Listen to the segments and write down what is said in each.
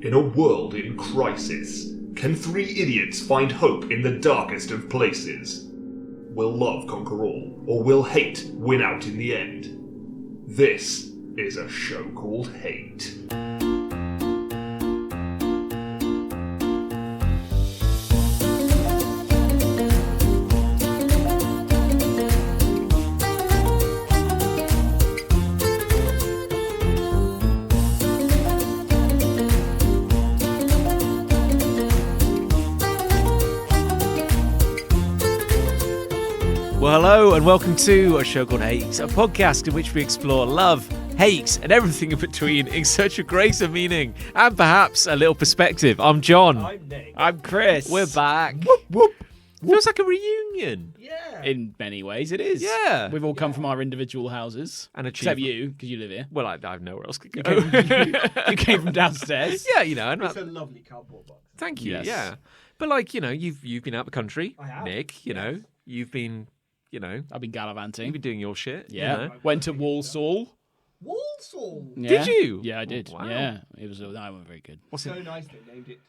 In a world in crisis, can three idiots find hope in the darkest of places? Will love conquer all, or will hate win out in the end? This is a show called Hate. Well, hello and welcome to a show called Hate, a podcast in which we explore love, hate, and everything in between in search of grace and meaning, and perhaps a little perspective. I'm John. I'm Nick. I'm Chris. We're back. Whoop, whoop. Feels like a reunion. Yeah. In many ways, it is. Yeah. We've all come from our individual houses. And except you, because you live here. Well, I have nowhere else to go. You came from downstairs. Yeah, you know. And It's a lovely cardboard box. thank you. Yes. Yeah, but like you've been out the country, I have. Nick. You know, you've been I've been gallivanting. you've been doing your shit. Yeah. You know? Went to Walsall. Walsall. Yeah. Did you? Yeah, I did. Oh, wow. Yeah. It was. That went very good. What's So it? nice they named it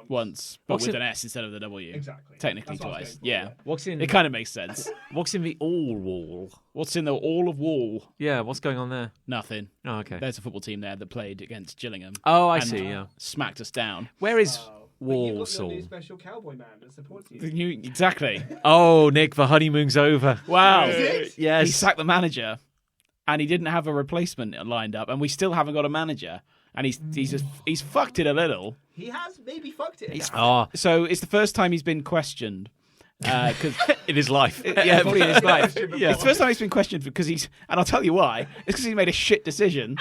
Once, but What's with it- an S instead of the W. Exactly. Technically That's what I was twice. going for, Yeah. What's in? It kind of makes sense. What's in the all wall? What's in the all of Wall? Yeah. What's going on there? Nothing. Oh, okay. There's a football team there that played against Gillingham. Oh, I and see. Yeah. Smacked us down. Where is Oh. But you've got your Walsall? new special cowboy man that supports you. Exactly. Oh, Nick, the honeymoon's over. Wow. Is it? He Yes. sacked the manager, and he didn't have a replacement lined up, and we still haven't got a manager. And he's fucked it a little. He has maybe fucked it. Oh, So it's the first time he's been questioned. Because in his life. yeah, probably in his life. Yeah. It's the first time he's been questioned because and I'll tell you why. It's because he made a shit decision.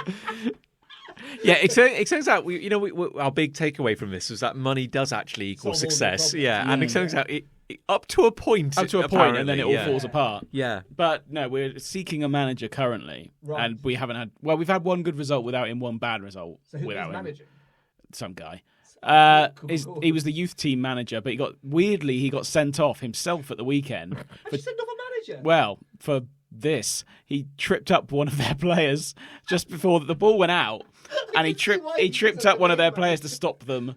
Yeah, it turns out our big takeaway from this was that money does actually equal Solve all the success. problems. Yeah, and it turns out it up to a point. Up to a point, apparently, and then it all yeah. falls apart. Yeah. But no, we're seeking a manager currently, Right. and we haven't had. Well, we've had one good result without him, one bad result So who without is him. managing? Some guy. Cool. He was the youth team manager, but he got sent off himself at the weekend. I just sent off a manager. Well, for this, he tripped up one of their players just before the ball went out, and he tripped up one of their players to stop them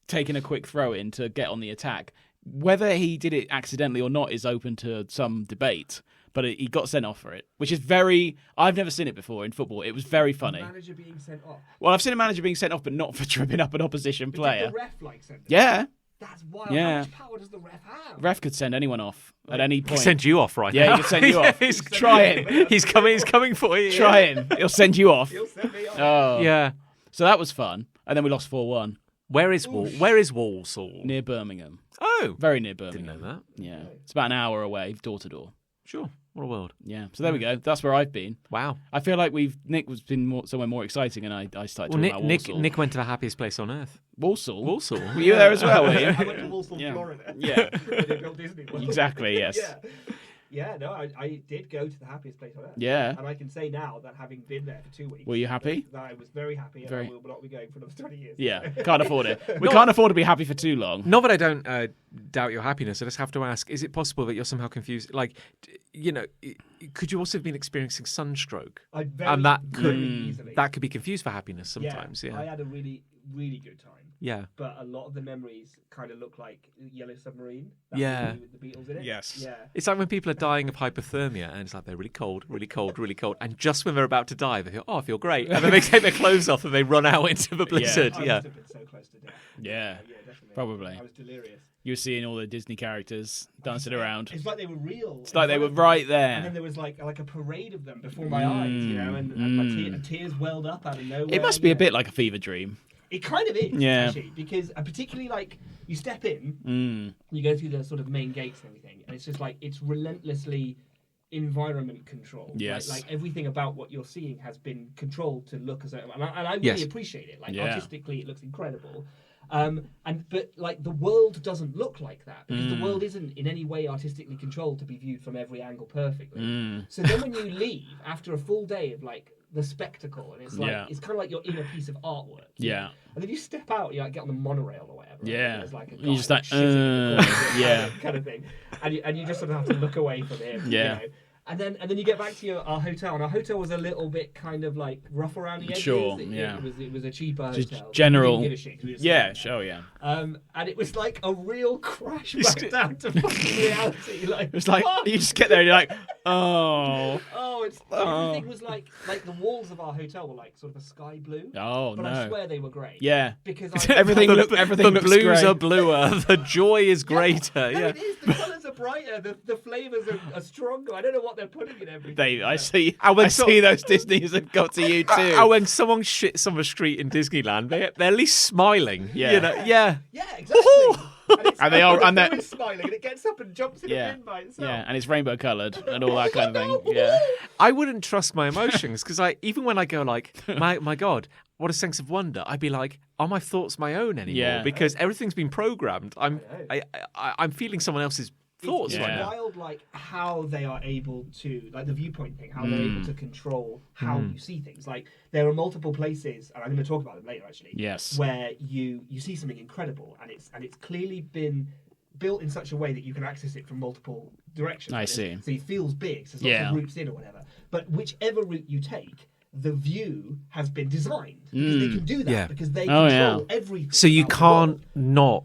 taking a quick throw in to get on the attack. Whether he did it accidentally or not is open to some debate, but he got sent off for it, which is I've never seen it before in football. It was very funny. Manager being sent off. Well, I've seen a manager being sent off, but not for tripping up an opposition But player. did the ref send them? Yeah, That's wild. Yeah. How much power does the ref have? ref could send anyone off at any He point. sent you off right Yeah, now. he could send you off. He's Try it. He's coming for you. Try him. He'll send you off. He'll send me off. Oh. Yeah. So that was fun. And then we lost 4-1 Where is Walsall? near Birmingham. Oh, Very near didn't Birmingham. know that. Yeah. It's about an hour away, door to door. Sure. What a world. Yeah. So there we go. That's where I've been. Wow. I feel like Nick was been somewhere more exciting, and I started Well, talking about Walsall. Nick went to the happiest place on earth. Walsall? Walsall. Were you there as well, were I you? went to Walsall, Yeah. Florida. Yeah. Where they built Disney World. Exactly, yes. Yeah, no, I did go to the happiest place on earth. Yeah. And I can say now that having been there for 2 weeks. Were you happy? That I was very happy, and Very. I will not be going for another 20 years. Yeah. Can't afford it. We can't afford to be happy for too long. Not that I don't doubt your happiness. I just have to ask: is it possible that you're somehow confused? Like, could you also have been experiencing sunstroke? And that could easily. that could be confused for happiness sometimes. Yeah. I had a really, really good time. Yeah. But a lot of the memories kind of look like Yellow Submarine. That Yeah. movie with the Beatles in it. Yes. Yeah. It's like when people are dying of hypothermia, and it's like they're really cold, really cold, really cold, and just when they're about to die, they feel, "Oh, I feel great," and then they take their clothes off and they run out into the blizzard. I Yeah. must have been so close to death. Yeah. Yeah, definitely. Probably. I was delirious. You were seeing all the Disney characters dancing around. It's like they were real. It's like they were right there. And then there was like a parade of them before my eyes, and my tears welled up out of nowhere. It must be a bit like a fever dream. It kind of is, Yeah. actually, because particularly like you step in, you go through the sort of main gates and everything, and it's just like it's relentlessly environment control. Yes. Like everything about what you're seeing has been controlled to look as though, and I really Yes. appreciate it. Like Yeah. artistically, it looks incredible. But like the world doesn't look like that because the world isn't in any way artistically controlled to be viewed from every angle perfectly. So then when you leave after a full day of like the spectacle, and it's like it's kind of like you're in a piece of artwork. Yeah. And then you step out, you like get on the monorail or whatever. Yeah. And there's like a guy You're just like, shitting in the corner, yeah. kind of thing, and you just sort of have to look away from him. Yeah. You know? And then you get back to our hotel, and our hotel was a little bit kind of like rough around the edges. Sure, It yeah. was a cheaper Just hotel. general. We didn't give a shit, we just Yeah, stayed there. sure, yeah. And it was like a real crash back down to fucking reality. Like It's like fuck. you just get there and you're like, oh, Everything was like the walls of our hotel were like sort of a sky blue. oh But I no. swear they were great. Yeah. Because Everything the, looks the great. blues are bluer. The joy is greater. No, Yeah. it is. The colours are brighter. The flavours are stronger. I don't know what they're putting in everything. I see. And when I see those Disneys have got to you too. And when someone shits on the street in Disneyland, they're at least smiling. Yeah. You know? Yeah. Yeah, exactly. And they are- and they're they're- smiling, and it gets up and jumps in Yeah. a bin by itself. Yeah, and it's rainbow coloured and all that kind of thing. Yeah. I wouldn't trust my emotions because even when I go like, my God, what a sense of wonder, I'd be like, are my thoughts my own anymore? Yeah. Because everything's been programmed. I'm feeling someone else's thoughts It's right Yeah. now. wild, like how they are able to, like the viewpoint thing, how they're able to control how you see things. Like there are multiple places, and I'm going to talk about them later, actually. Yes. Where you see something incredible, and it's clearly been built in such a way that you can access it from multiple directions. I see. So it feels big. So there's lots Yeah. of routes in or whatever. But whichever route you take, the view has been designed because they can do that Yeah. because they Oh, control everything. So you about the can't world. not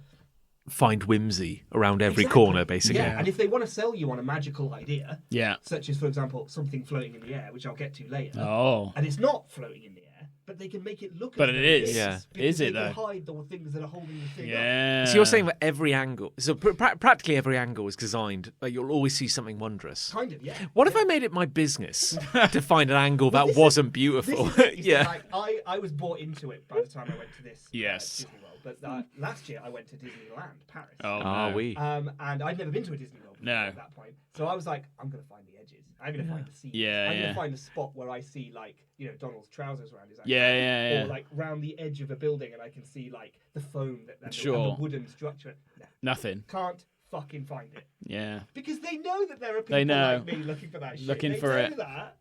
find whimsy around every Exactly. corner, basically. Yeah, and if they want to sell you on a magical idea, Yeah. such as, for example, something floating in the air, which I'll get to later, Oh. and it's not floating in the air, but they can make it look. But as it though is. Yeah. because Is it, they can though? hide the things that are holding the thing up. Yeah. So you're saying that every angle, so practically every angle is designed, like you'll always see something wondrous. Kind of, yeah. What if I made it my business to find an angle that this is- wasn't This beautiful? is it, you see, Yeah. like, I was bought into it by the time I went to this Yes. Disney World. But last year I went to Disneyland, Paris. Oh, Ah, no. we. And I'd never been to a Disney World before No. at that point. So I was like, I'm going to find the edges. I'm going to find the seams. Yeah, I'm yeah. going to find a spot where I see, like, Donald's trousers around his ankle. Yeah, yeah, yeah. Or, like, round the edge of a building and I can see, like, the foam and Sure. the wooden structure. No, Nothing. can't fucking find it. Yeah. Because they know that there are people They know. like me looking for that shit. Looking They for know it. that.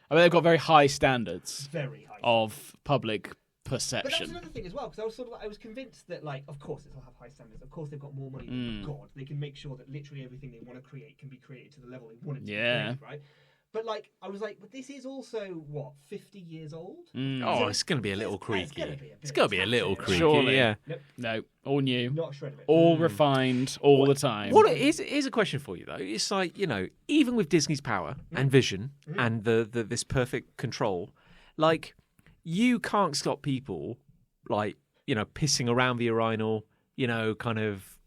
I mean, they've got very high standards Very high. of public But that was perception. another thing as well, because I was convinced that, like, of course it'll have high standards. Of course they've got more money than God. They can make sure that literally everything they want to create can be created to the level they want it to Yeah. be created, right? But, like, I was like, but this is also, 50 years old? Oh, it's going to be a little It's creaky. gonna be a bit It's going to be a of little tax creaky, there, Surely. yeah. Nope, No, all new, not a shred of it. all refined, all the time. Here's a question for you, though. It's like, even with Disney's power and vision and the this perfect control, like, you can't stop people, like, pissing around the urinal, kind of,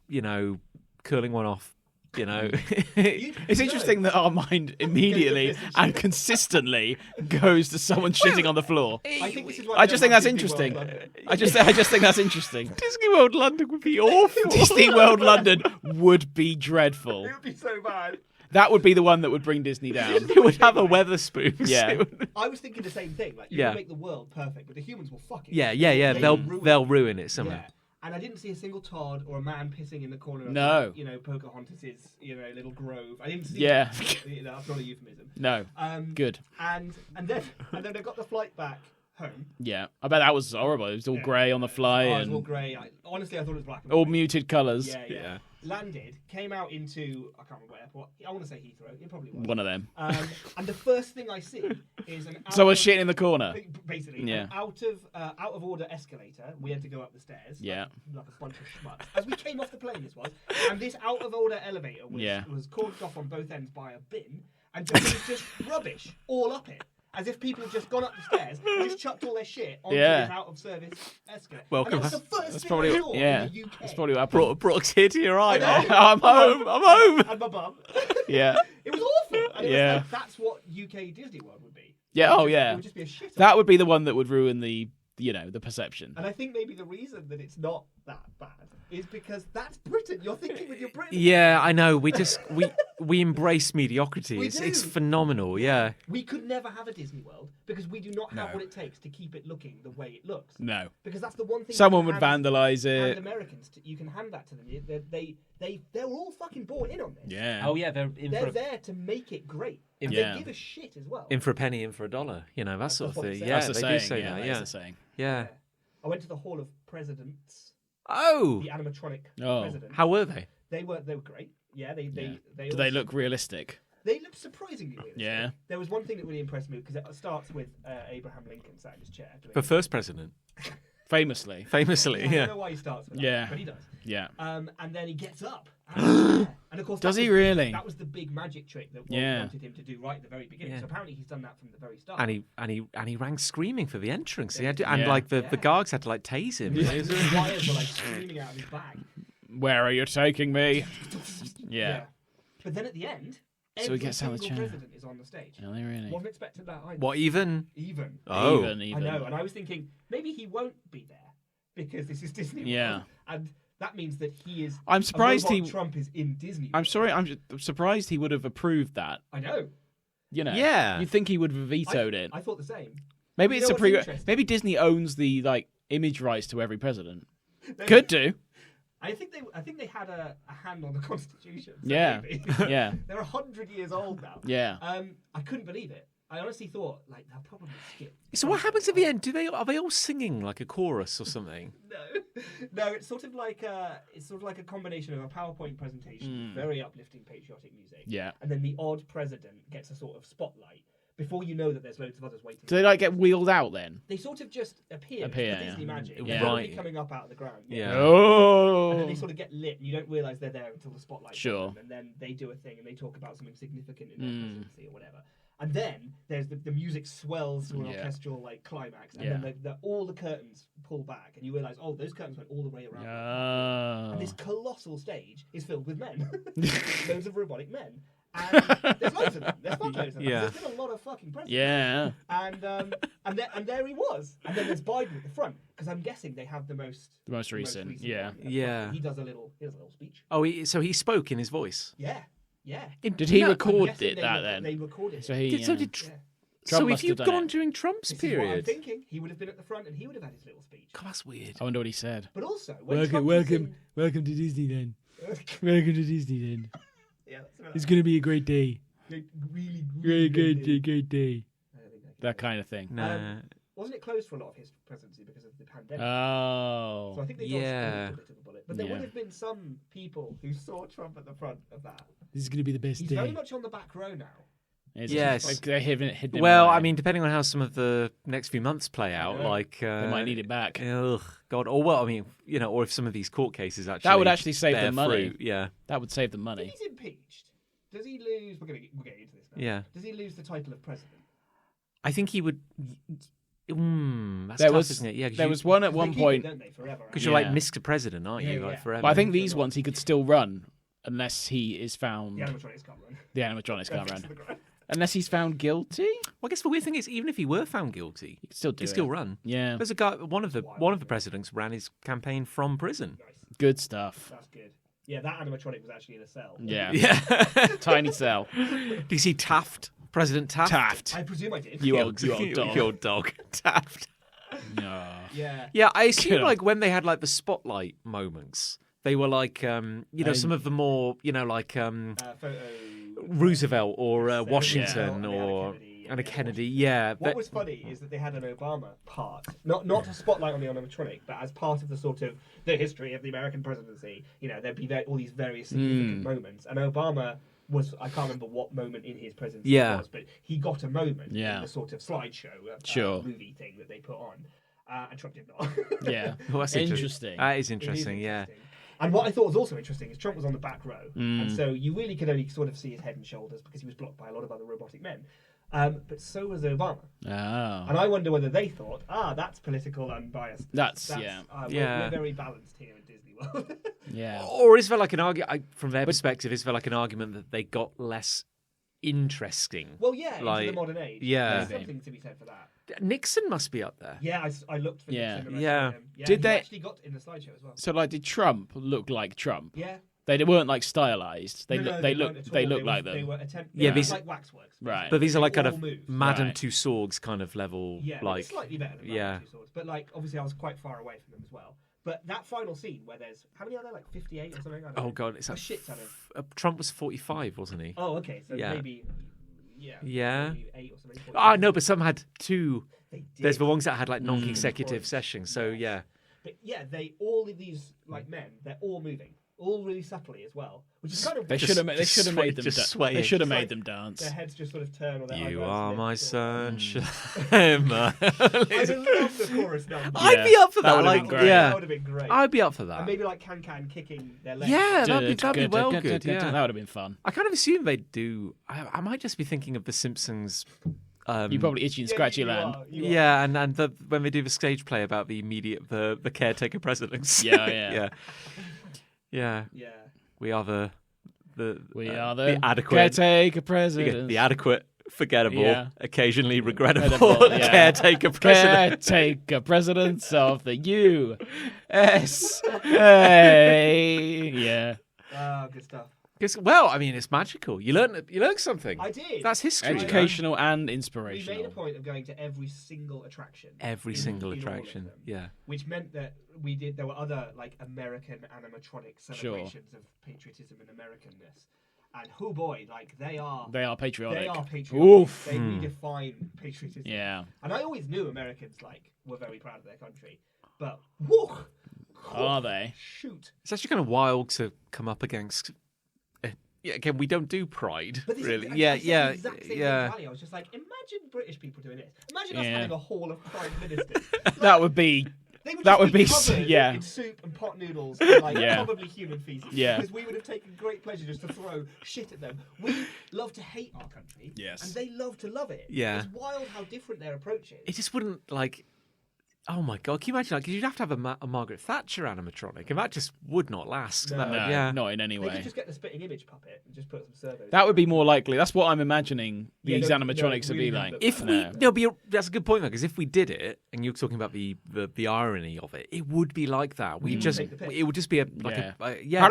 curling one off, It's interesting that our mind immediately and consistently goes to someone shitting on the floor. I think this is why I we just don't think that's have Disney interesting. World London. I just think that's interesting. Disney World London would be awful. Disney World London would be dreadful. It would be so bad. That would be the one that would bring Disney down. It would have a Weatherspoons. Yeah. I was thinking the same thing. Like, you Yeah. can make the world perfect, but the humans will fuck it. Yeah. They They'll ruin it somehow. Yeah. And I didn't see a single Todd or a man pissing in the corner of, No. Pocahontas's, little grove. I didn't see Yeah. that. That's not a euphemism. No. Good. And then I got the flight back home. Yeah. I bet that was horrible. It was all grey on the fly Oh, it was all and grey. Honestly, I thought it was black and all white. muted colours. Yeah. Landed, came out into, I can't remember what airport. I want to say Heathrow. It probably was. One of them. And the first thing I see is an out Someone of- shitting in the corner. Basically, Yeah. an out of order escalator. We had to go up the stairs. Yeah. Like a bunch of schmucks. As we came off the plane, this was, and this out of order elevator was cordoned off on both ends by a bin, and there was just rubbish all up it. As if people had just gone up the stairs and just chucked all their shit onto Yeah. this out of service escalator. Welcome. And that was the first That's thing probably I saw yeah. in the UK. That's probably what happened. Brought a tear to your eye. I know. I'm home. I'm home. And my bum. Yeah. It was awful. And it Yeah. was like, that's what UK Disney World would be. Yeah. It Oh would yeah. just be a shit. That would be the one that would ruin the perception. And I think maybe the reason that it's not that bad is because that's Britain. You're thinking with your Britain. Yeah, I know. We embrace mediocrity. We It's do. phenomenal. Yeah. We could never have a Disney World because we do not have No. what it takes to keep it looking the way it looks. No. Because that's the one thing. Someone you would can hand- vandalise hand it. Americans, you can hand that to them. They're all fucking bought in on this. Yeah. Oh yeah, they're in They're there to make it great. And Yeah. they give a shit as well. in for a penny, in for a dollar. That sort of what thing. they say. Yeah, That's the they saying. do say Yeah, that. that Yeah. is the saying. Yeah. I went to the Hall of Presidents, Oh, the animatronic Oh. president. how were they? They were great. Yeah, they Do they look realistic? They looked surprisingly realistic. Yeah. There was one thing that really impressed me because it starts with Abraham Lincoln sat in his chair. The first president. Famously. I don't Yeah. know why he starts with that, Yeah. but he does. Yeah. And then he gets up. And of course, Does that he was- really? That was the big magic trick that Yeah. wanted him to do right at the very beginning. Yeah. So apparently he's done that from the very start. And he rang screaming for the entrance. He had to, Yeah. like the Yeah. guards had to like tase him. The wires were like screaming out of his bag. Where are you taking me? Yeah. But then at the end, So he every gets out of the single chair. president is on the stage. Are they really? Wasn't expecting that either. What even? Even. Oh, Even. I know, and I was thinking maybe he won't be there because this is Disney World. Yeah. And that means that he is. I'm surprised a robot he- Trump is in Disney. I'm World. sorry. I'm surprised he would have approved that. I know. You know. Yeah. You'd think he would have vetoed it. I thought the same. Maybe You it's know a what's interesting? Maybe Disney owns the image rights to every president. Could do. I think they had a hand on the Constitution. So Yeah. maybe. Yeah. They're 100 years old now. Yeah. I couldn't believe it. I honestly thought like they'll probably skip. so what happens at the end? Are they all singing like a chorus or something? No, it's sort of like a combination of a PowerPoint presentation, with very uplifting patriotic music, Yeah. and then the odd president gets a sort of spotlight before you know that there's loads of others waiting. Do they like get wheeled out then? They sort of just appear. Appear, It's the yeah. Disney magic. Yeah. They're Right. coming up out of the ground. Yeah. And then Oh. they sort of get lit, and you don't realise they're there until the spotlight. Sure. And then they do a thing, and they talk about something significant in their presidency or whatever. And then there's the music swells to an Yeah. orchestral like climax, and Yeah. then all the curtains pull back, and you realise, oh, those curtains went all the way around. Oh. And this colossal stage is filled with men, loads of robotic men, and there's loads of them. There's fuckloads of them. Yeah. There's been a lot of fucking presidents. Yeah. And there he was, and then there's Biden at the front because I'm guessing they have the most recent, yeah. one at the Yeah. front. He does a little speech. Oh, so he spoke in his voice. Yeah. Did he No, I'm record guessing it that then? They recorded it. So he. So did. Yeah. So Trump if must have you've done gone it. during Trump's This is what I'm period, thinking. He would have been at the front, and he would have had his little speech. God, that's weird. I wonder what he said. But also, when Trump was in... welcome to Disney then. yeah, Welcome to Disney then. that's about It's gonna be a great day. really Great day. day. I don't think That kind of thing. Nah. Wasn't it closed for a lot of his presidency because of the pandemic? Oh. So I think they dodged Yeah. a little bit of a bullet. But there Yeah. would have been some people who saw Trump at the front of that. This is gonna be the best He's very much on the back row now. Yes. Like they hid him Well, away. I mean, depending on how some of the next few months play out, Yeah. like they might need it back. Ugh, God. Or well, I mean, or if some of these court cases actually That would actually save bear them money. fruit, yeah. That would save them If money. he's impeached, does he lose... We're getting into this now. Yeah. Does he lose the title of president? I think he would. That's There tough, was isn't it? Yeah, there was one at They one keep it, point. don't they, forever? because you're like Yeah. Mr. President, aren't you? Yeah, Like yeah. forever. But I think these ones he could still run unless he is found. The animatronics can't run. The animatronics can't Fix run. the ground. Unless he's found guilty, Well, I guess the weird thing is, even if he were found guilty, he could still do he'd it. still run. Yeah, There's a guy. One of the presidents ran his campaign from prison. Nice. good stuff. That's good. Yeah, that animatronic was actually in a cell. Yeah, Yeah. tiny cell. Do you see Taft? President Taft. Taft. I presume I did. You old dog. You old dog. Taft. No. Yeah. Yeah, I assume Good. like when they had like the spotlight moments, they were like some of the more like Photo. Roosevelt or Yeah. Washington Yeah. or Kennedy, and a yeah. Kennedy. Yeah, What but was funny is that they had an Obama part, not a spotlight on the animatronic, but as part of the sort of the history of the American presidency. There'd be all these various significant moments, and Obama was, I can't remember what moment in his presidency Yeah. it was, but he got a moment Yeah. in the sort of slideshow, Sure. movie thing that they put on, and Trump did not. Yeah. Well, that's Interesting. That is It is interesting. Yeah. interesting. And what I thought was also interesting is Trump was on the back row, Mm. and so you really could only sort of see his head and shoulders because he was blocked by a lot of other robotic men. But so was Obama. Oh. And I wonder whether they thought, that's political unbiased. That's yeah. We're very balanced here in Disney World. Yeah. Or is there like an argument from their perspective? Is there like an argument that they got less interesting? Well, yeah, Like, into the modern age. yeah. There's Maybe. something to be said for that. Nixon must be up there. Yeah, I looked for Yeah. Nixon and I Yeah. saw him. Yeah, Did he they- actually got in the slideshow as well. So like, did Trump look like Trump? Yeah. They weren't like stylized. They No, look. no, They weren't look. at They all. look They like They them. were Yeah, like these- waxworks. Right. But these are like They kind all of moved. Madame Right. Tussauds kind of level. Yeah, like it's slightly better than yeah. Two Swords. But like, obviously, I was quite far away from them as well. But that final scene where there's how many are there? Like 58 or something? I don't know. Oh god, it's a like shit ton of. Trump was 45, wasn't he? Oh, okay. So Yeah. maybe. Yeah. Yeah. Maybe 8 or something. Ah, no, but some had two. They did. There's the ones that had like non-consecutive Right. sessions. So Yes. yeah, But yeah, all of these like men, they're all moving. all really subtly as well, which is kind of They should have made them. swaying. They should have Like, made them dance. their heads just sort of turn. Or their You eyebrows are my lift or- sunshine. I would love the chorus number. I'd be up for that that. would've Like, been great. yeah, That would have been great. I'd be up for that. And maybe like Can kicking their legs. Yeah, that'd be well good. Yeah, That would have been fun. I kind of assume they'd do. I might just be thinking of The Simpsons. You probably itchy and scratchy land. Yeah, and when they do the stage play about the caretaker presidents. Yeah. yeah. We are the adequate caretaker president. the adequate, forgettable, Yeah. occasionally regrettable Incredible, yeah. caretaker president. Caretaker presidents of the USA. Yeah. Good stuff. Well, I mean, it's magical. You learn something. I did. That's history. Educational and We inspirational. made a point of going to every single attraction. Every single in all of attraction. them, Yeah. Which meant that there were other like American animatronic celebrations of patriotism and Americanness. And oh boy, like they are patriotic. They are patriotic. Oof. They redefine patriotism. Yeah. And I always knew Americans like were very proud of their country. But whoa, Are they? Shoot. It's actually kind of wild to come up against. Yeah, again, we don't do pride, But this really. is, Yeah. the exact same mentality. I was just like, imagine British people doing this. Imagine us Yeah. having a hall of prime ministers. That would be. They would That just would be covered yeah. in soup and pot noodles and like Yeah. probably human feces. Yeah. Because we would have taken great pleasure just to throw shit at them. We love to hate our country. Yes. And they love to love it. Yeah. It's wild how different their approach is. It just wouldn't like. Oh my god! Can you imagine? Like, 'cause you'd have to have a Margaret Thatcher animatronic, and that just would not last. No. That would- No, yeah. not in any They way. could just get the spitting image puppet and just put some servos. That would be more likely. That's what I'm imagining Yeah, these no, animatronics no, would be really like. not. If No. that's a good point though, because if we did it, and you're talking about the irony of it, it would be like that. We just take the piss. it would just be Yeah.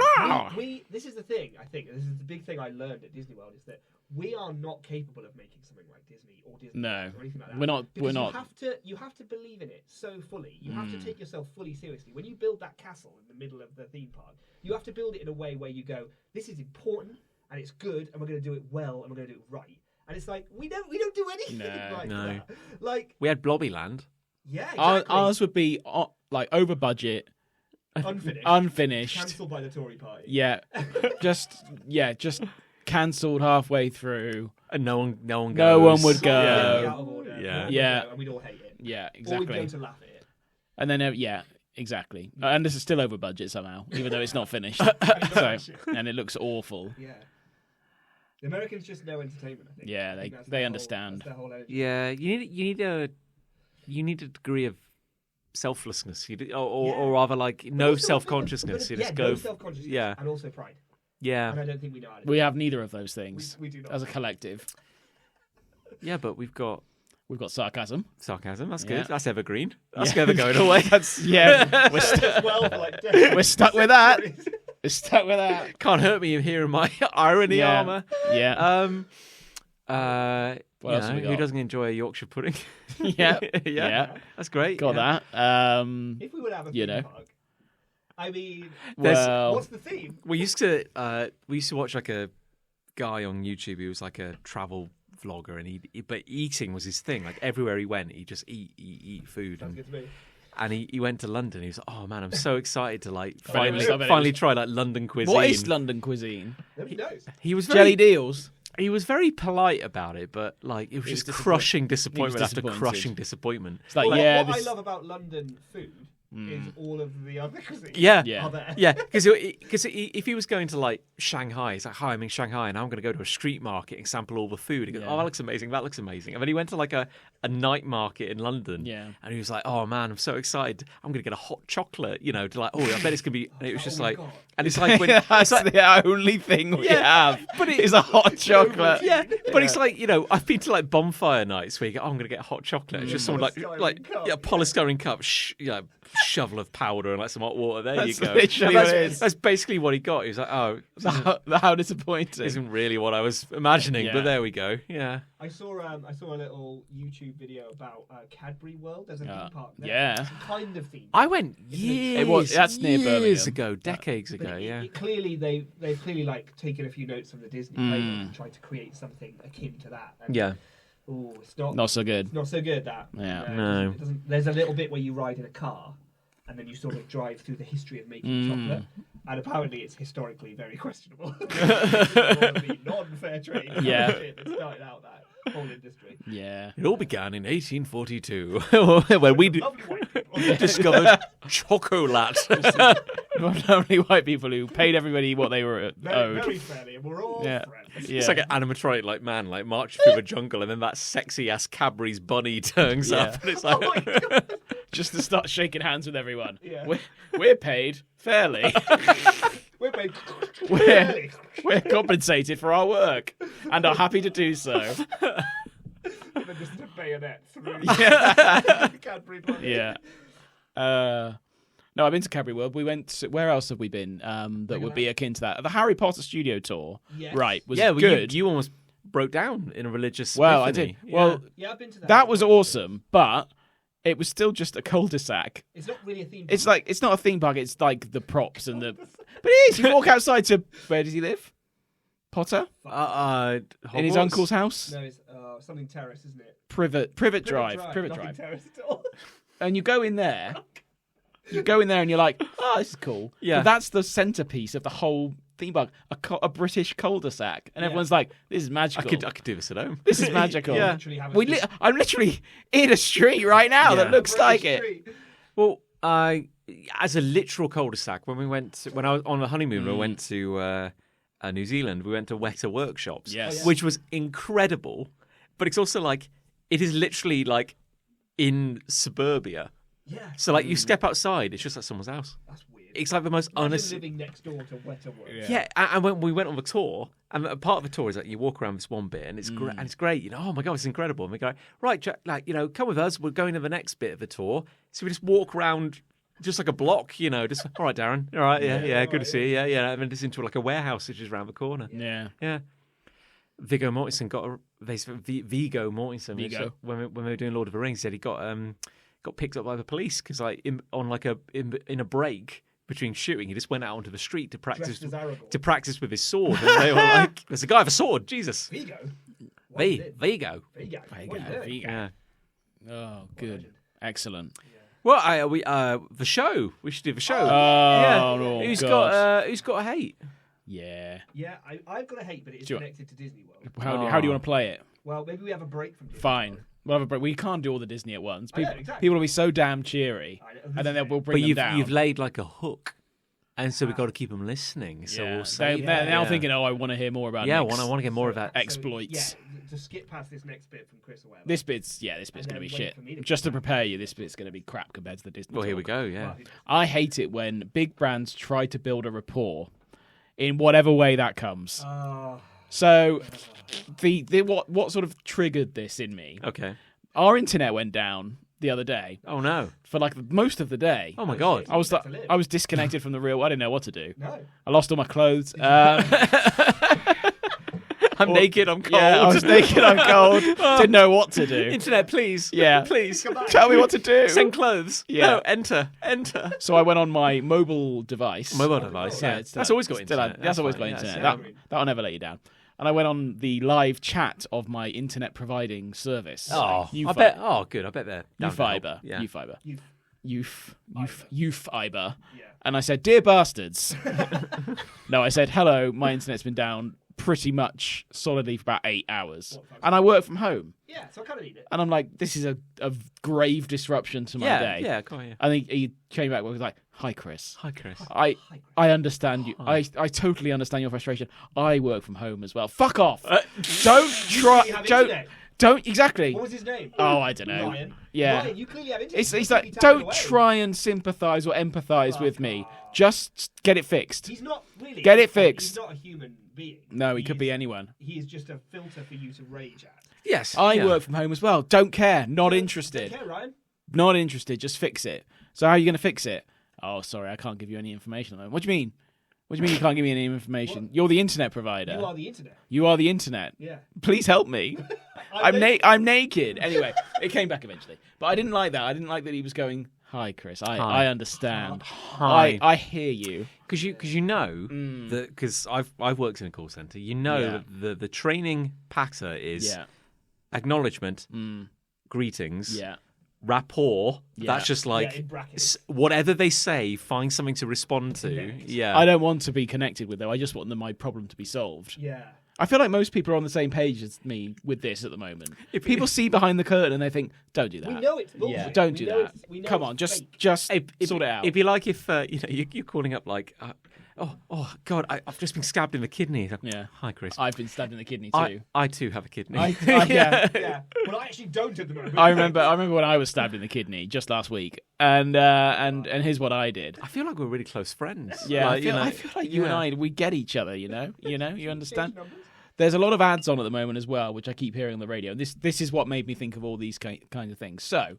This is the thing, I think. This is the big thing I learned at Disney World is that we are not capable of making something like Disney or Disney No. or anything like that. We're not- Because we're not. You have to believe in it so fully. You have to take yourself fully seriously. When you build that castle in the middle of the theme park, you have to build it in a way where you go, this is important and it's good and we're going to do it well and we're going to do it right. And it's like we don't do anything like No. that. Like We had Blobbyland. yeah, exactly. Ours would be like over budget, unfinished. Cancelled by the Tory party. Yeah, just cancelled halfway through. And no one goes. No one would go. Completely out of order. Yeah. No one would Yeah. go, and we'd all hate it. Yeah, Or we'd exactly. go to laugh at it. And then yeah, exactly. And this is still over budget somehow, even though it's not finished. So and it looks awful. Yeah. The Americans just know entertainment, I think. Yeah, I think that's they their understand. That's their whole energy. Yeah, you need a degree of selflessness, or rather like no Also, self-consciousness. You just go. no self-consciousness. yeah. And also pride. Yeah, And I don't think we know how to do We it. have neither of those things We do not. as a collective. yeah, but we've got We've got sarcasm. sarcasm. That's Yeah. good. That's evergreen. That's Yeah. never going away. Yeah, we're, Well, for like decades. we're stuck with that. We're stuck with that. Can't hurt me here in my irony Yeah. armor. Yeah. What else have we who got? doesn't enjoy a Yorkshire pudding? Yeah. yeah, Yeah. that's great. Got yeah. that. If we would have a You theme know. park, I mean, Well, what's the theme? We used to watch like a guy on YouTube who was like a travel vlogger, and but eating was his thing. Like everywhere he went, he just eat food. Sounds good to me. And he went to London. He was like, "Oh man, I'm so excited to like Finally, finally try like London cuisine." what is London cuisine? Nobody knows. He was Jelly very deals. he was very polite about it, but like it was just crushing disappointment after disappointed. crushing disappointment. It's like, Well, yeah, what this. I love about London food is all of the other cuisines. Yeah. Yeah. Are there. Yeah, because if he was going to like Shanghai, he's like, "Hi, I'm in Shanghai, and I'm going to go to a street market and sample all the food." He goes, Yeah. "Oh, that looks amazing. That looks amazing." And then he went to like a night market in London. Yeah. And he was like, "Oh man, I'm so excited. I'm going to get a hot chocolate." You know, to like, "Oh, I bet it's going to be." And it was just Oh my like, God. and it's like when That's it's like, the only thing we Yeah, have. but It's a hot chocolate. yeah, but it's like, you know, I've been to like bonfire nights where you go, "Oh, I'm going to get a hot chocolate." It's just someone Polystyrene cup, yeah, polystyrene cup, shovel of powder and like some hot water. There That's you go. literally And what it is. that's basically what he got. He was like, "Oh, How disappointing. isn't really what I was imagining," Yeah. but there we go. Yeah. I saw a little YouTube video about Cadbury World. There's a theme park there. yeah. It's a kind of theme. I went that's near years Birmingham. ago, decades But ago. Yeah. clearly they've clearly like taken a few notes from the Disney playbook and tried to create something akin to that. And, Yeah. Ooh, it's not Not so good. not so good. That Yeah. No. It doesn't, there's a little bit where you ride in a car, and then you sort of drive through the history of making chocolate. And apparently, it's historically very questionable. All of the non-fair trade shit that started out that whole industry. Yeah. It all began in 1842 when we Lovely white people. discovered chocolate. Only white people who paid everybody what they were very, owed. very fairly, and we're all Yeah. friends. Yeah. It's like an animatronic like man like marching through the jungle, and then that sexy ass Cadbury's bunny turns up, and it's like, Oh my God. Just to start shaking hands with everyone. Yeah. We're paid fairly. We're paid we're, fairly. we're compensated for our work and are happy to do so. And then just a bayonet through the Cadbury bunny. Yeah. No, I've been to Cadbury World. We went to, where else have we been that would be akin to that? The Harry Potter studio tour. Yes. Right, was well, good. You almost broke down in a religious. Well, I epiphany. did. Yeah. Well, Yeah, I've been to that. that was awesome, but it was still just a cul-de-sac. It's not really a theme. It's like it's not a theme park. It's like the props and the. But it is. You walk outside to where does he live? Potter in his Hogwarts? uncle's house. No, it's something terrace, isn't it? Privet Drive. Privet nothing Drive. terrace at all. And you go in there. You go in there and you're like, oh, this is cool. Yeah. But that's the centerpiece of the whole theme park. A British cul-de-sac, and everyone's like, this is I magical. could do this at home. This is magical. Yeah. Literally have a I'm literally in a street right now that Yeah. looks like it. street. Well, as a literal cul-de-sac, when I was on a honeymoon, we went to New Zealand. We went to Weta Workshops, Yes. Oh, yeah. which was incredible. But it's also like it is literally like in suburbia. Yeah, So like you step outside, it's just like someone's house. that's weird. It's like the most Imagine honest. living next door to Weta World. Yeah, and when we went on the tour, and a part of the tour is like you walk around this one bit, and it's great, and it's great. You know, oh my god, it's incredible. And we go, right, Jack, like come with us. We're going to the next bit of the tour. So we just walk around, just like a block. Just all right, Darren. All right, yeah, good to see you. Yeah, and then just into like a warehouse which is around the corner. Yeah. Viggo Mortensen Viggo Mortensen. Viggo. So when we were doing Lord of the Rings, he said he got picked up by the police because in a break between shooting, he just went out onto the street to practice Dressed as Aragorn. with his sword. And they were like, "There's a guy with a sword, Jesus." Vigo. What is it? Viggo. Vigo. What is it? Yeah. Oh, good. Excellent. Well, the show. We should do the show. Oh, Who's God. got a hate? Yeah. Yeah, I've got a hate, but it is Sure. connected to Disney World. How do you want to play it? Well, maybe we have a break from Disney Fine. World. We'll have a break. We can't do all the Disney at once. I know, People, exactly. people will be so damn cheery, I know, and then we'll But bring them down. you've laid like a hook, and so we've got to keep them listening. So Yeah. we'll say They're now thinking, oh, I want to hear more about Yeah, I Nick's want to get more of that. exploits. Yeah, to skip past this next bit from Chris or whatever. This bit's going And to then be wait shit. for me to Just to come back. prepare you, this bit's going to be crap compared to the Disney. Well, here we talk. go. Yeah. I hate it when big brands try to build a rapport, in whatever way that comes. So, what sort of triggered this in me? Okay. Our internet went down the other day Oh no. for like most of the day. Oh my god. I was Back to live. I was disconnected from the real. I didn't know what to do. No. I lost all my clothes. I'm naked. I'm cold. Yeah, I was naked. I'm cold. Didn't know what to do. Internet, please. Yeah. Please. Tell me what to do. Send clothes. Yeah. No, enter. So I went on my mobile device. Mobile device. Yeah. It's That's still- always got still- internet. That's always fine. got Yeah, internet. yeah. That'll never let you down. And I went on the live chat of my internet providing service. Oh, I Ufiber. bet. Oh, good. I bet they're down to help. Ufiber. Yeah. Ufiber. You've- Ufiber. Yeah. And I said, "Dear bastards." No, I said, "Hello, my internet's been down pretty much solidly for about 8 hours, and I work from home." Yeah, so I kind of need it. And I'm like, "This is a grave disruption to my Yeah. day." Yeah. Go on. Yeah. And he came back and was like, "Hi, Chris. Hi, Chris. I understand you. I totally understand your frustration. I work from home as well. Fuck off. Don't try. You have Don't. internet. Don't exactly. What was his name? Oh, I don't know. Ryan. Yeah. Ryan, you clearly have internet. It's You're like clearly tapping don't away. try and sympathise or empathise with me. Just get it fixed. He's not really. Get it He's fixed. not a human being. No, he could be He's- anyone. He is just a filter for you to rage at. Yes. I yeah. work from home as well. Don't care. Not interested. Take care, Ryan. Not interested. Just fix it. So how are you going to fix it? Oh, sorry, I can't give you any information. What do you mean? What do you mean you can't give me any information? You're the internet provider. You are the internet. You are the internet. Yeah. Please help me. I'm naked. Anyway, it came back eventually. But I didn't like that. I didn't like that he was going, "Hi, Chris. I understand. Hi. I hear you." Because you know that because I've worked in a call center. You know that the training patter is Yeah. acknowledgement, greetings, Yeah. rapport. Yeah. That's just Yeah, like in brackets. whatever they say, find something to respond to. Connect. Yeah. I don't want to be connected with them. I just want my problem to be solved. Yeah. I feel like most people are on the same page as me with this at the moment. If- People see behind the curtain and they think, "Don't do that." We know it's bullshit. Yeah, don't We do know that. it's- we know Come it's on, just fake. sort it out. It'd be like if you're calling up like, oh God, I've just been stabbed in the kidney. Like, Yeah. Hi, Chris. I've been stabbed in the kidney too. I too have a kidney. Yeah. Yeah. Well, I actually don't at the moment. I remember when I was stabbed in the kidney just last week, and here's what I did. I feel like we're really close friends. Yeah, Like, I feel like you and yeah. I, we get each other. You understand. Numbers. There's a lot of ads on at the moment as well, which I keep hearing on the radio. This is what made me think of all these kinds of things. So,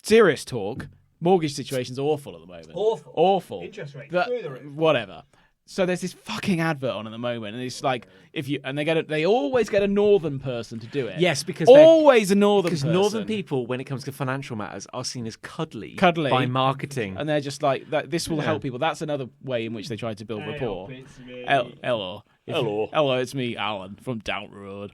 serious talk. Mortgage situation's awful at the moment. Awful. Interest rates But through the roof. whatever. So there's this fucking advert on at the moment, and it's like they always get a northern person to do it. Yes, because always a northern because person. northern people, when it comes to financial matters, are seen as cuddly by marketing. and they're just like that. This will Yeah. help people. That's another way in which they try to build rapport. It's me. Hello. Hello. Hello, it's me, Alan from Down Road.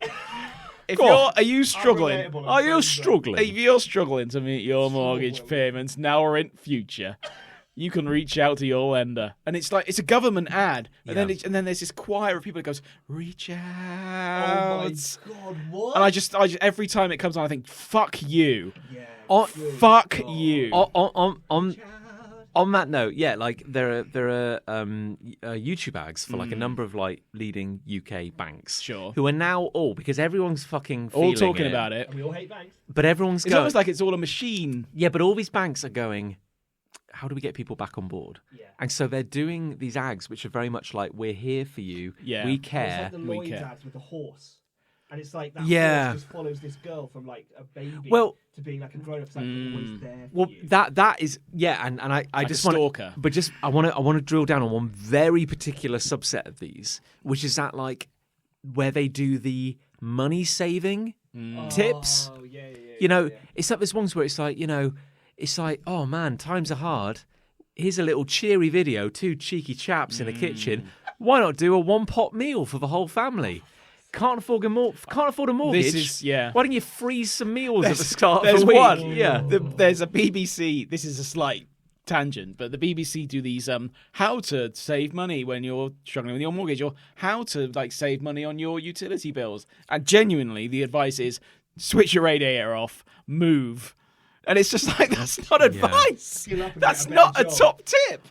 If Go on. are you struggling? relatable and Are you friendly. struggling? If you're struggling to meet your mortgage well. payments now or in future, you can reach out to your lender. And it's like it's a government ad, and Yeah. then there's this choir of people that goes, "Reach Oh out." my god, what? And I just every time it comes on, I think, "Fuck you, Yeah. On, fuck you." on that note, yeah, like there are YouTube ads for like a number of like leading UK banks, Sure. who are now all because everyone's fucking All feeling talking about it. And we all hate banks. but everyone's It's going, almost like it's all a machine. yeah, but all these banks are going, how do we get people back on board? Yeah. And so they're doing these ads which are very much like, we're here for you, Yeah. we It's care. like the we Lloyd's care. ads with the horse. And it's like that Yeah. horse just follows this girl from like a baby Well- to being like a grown up. It's like always there for Well, you. that is and I Like just a want stalker. but just I want to drill down on one very particular subset of these, which is that like where they do the money saving tips. Oh, yeah. You know, yeah. it's like there's ones where it's like, it's like, oh man, times are hard. Here's a little cheery video, two cheeky chaps in a kitchen. Why not do a one pot meal for the whole family? Can't afford a mortgage. This is- yeah. Why don't you freeze some meals at the start There's of the week? one. Yeah. There's a BBC. This is a slight tangent, but the BBC do these how to save money when you're struggling with your mortgage, or how to like save money on your utility bills. And genuinely, the advice is switch your radiator off, move. And it's just like that's not advice. Skill up and That's get a not better a job. top tip.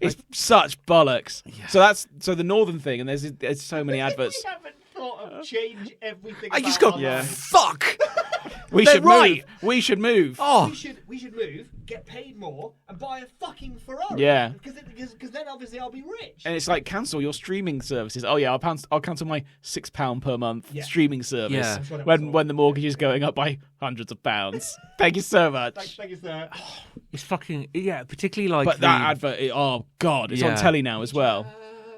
It's such bollocks. So the northern thing, and there's so many adverts. We haven't thought of change everything. I just about go, our life. fuck. We They're should right. move. We should move. Oh, We should move, get paid more, and buy a fucking Ferrari. Yeah. Because then obviously I'll be rich. And it's like cancel your streaming services. Oh yeah, I'll cancel my £6 per month Yeah. streaming service Yeah. I'm sure that was all. when the mortgage is going up by hundreds of pounds. Thank you so much. Thank you, sir. it's fucking particularly like. But that advert, oh god, it's on Yeah. telly now as well.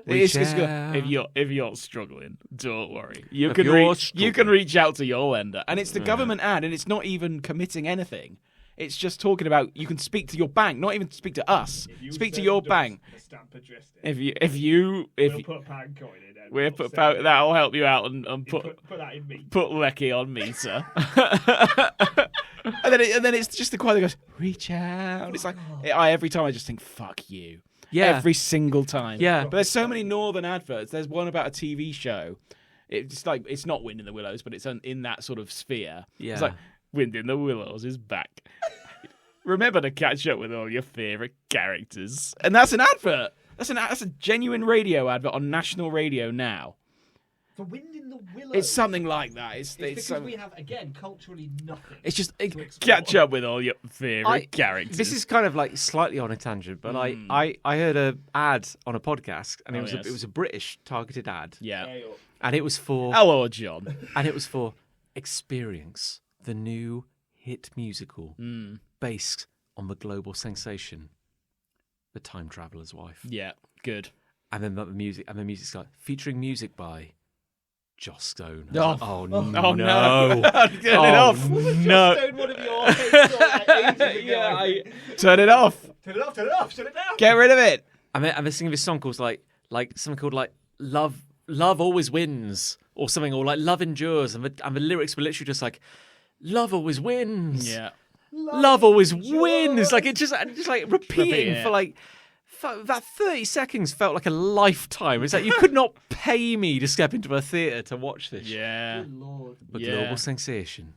Reach It's good. out. If you're struggling, don't worry. You If can you're you can struggling. reach out to your lender, and it's the government ad, and it's not even committing anything. It's just talking about you can speak to your bank, not even speak to us. If you Speak to send your us bank. a stamp addressed If in, you we'll put a pound coin in and we'll we'll put send that'll help you out and it. put Put that in me. put Lecky on meter. and then it's just the choir that goes, reach out. It's like every time I just think, fuck you. Yeah. Every single time. Yeah. But there's so many northern adverts. There's one about a TV show. It's like it's not Wind in the Willows, but it's in that sort of sphere. Yeah. It's like Wind in the Willows is back. Remember to catch up with all your favourite characters. And that's an advert. That's a genuine radio advert on national radio now. For Wind in the Willows. It's something like that. It's because some- we have, again, culturally nothing. It's just. to explore. catch up with all your favourite characters. This is kind of like slightly on a tangent, but I heard a ad on a podcast, and Oh, yes. it was a British targeted ad, yeah. Hey, or- and it was for Hello, John. Experience, the new hit musical based on the global sensation, The Time Traveler's Wife. Yeah, good. And then the music's like featuring music by Joss Stone. Oh. Oh, Oh no! no! Turn it Oh, off. Wasn't no. Joss Stone one of your hits like ages ago? Yeah, turn it off. Turn it off, turn it off, shut it down. Get rid of it. And they're singing this song called like something called like Love Always Wins or something, or like Love Endures, and the lyrics were literally just like Love always wins. Yeah. love always wins. Like it just like repeating Repeat it. for like that 30 seconds felt like a lifetime. It's like you could not pay me to step into a theatre to watch this. Yeah. Good lord. But Yeah. Global Sensation,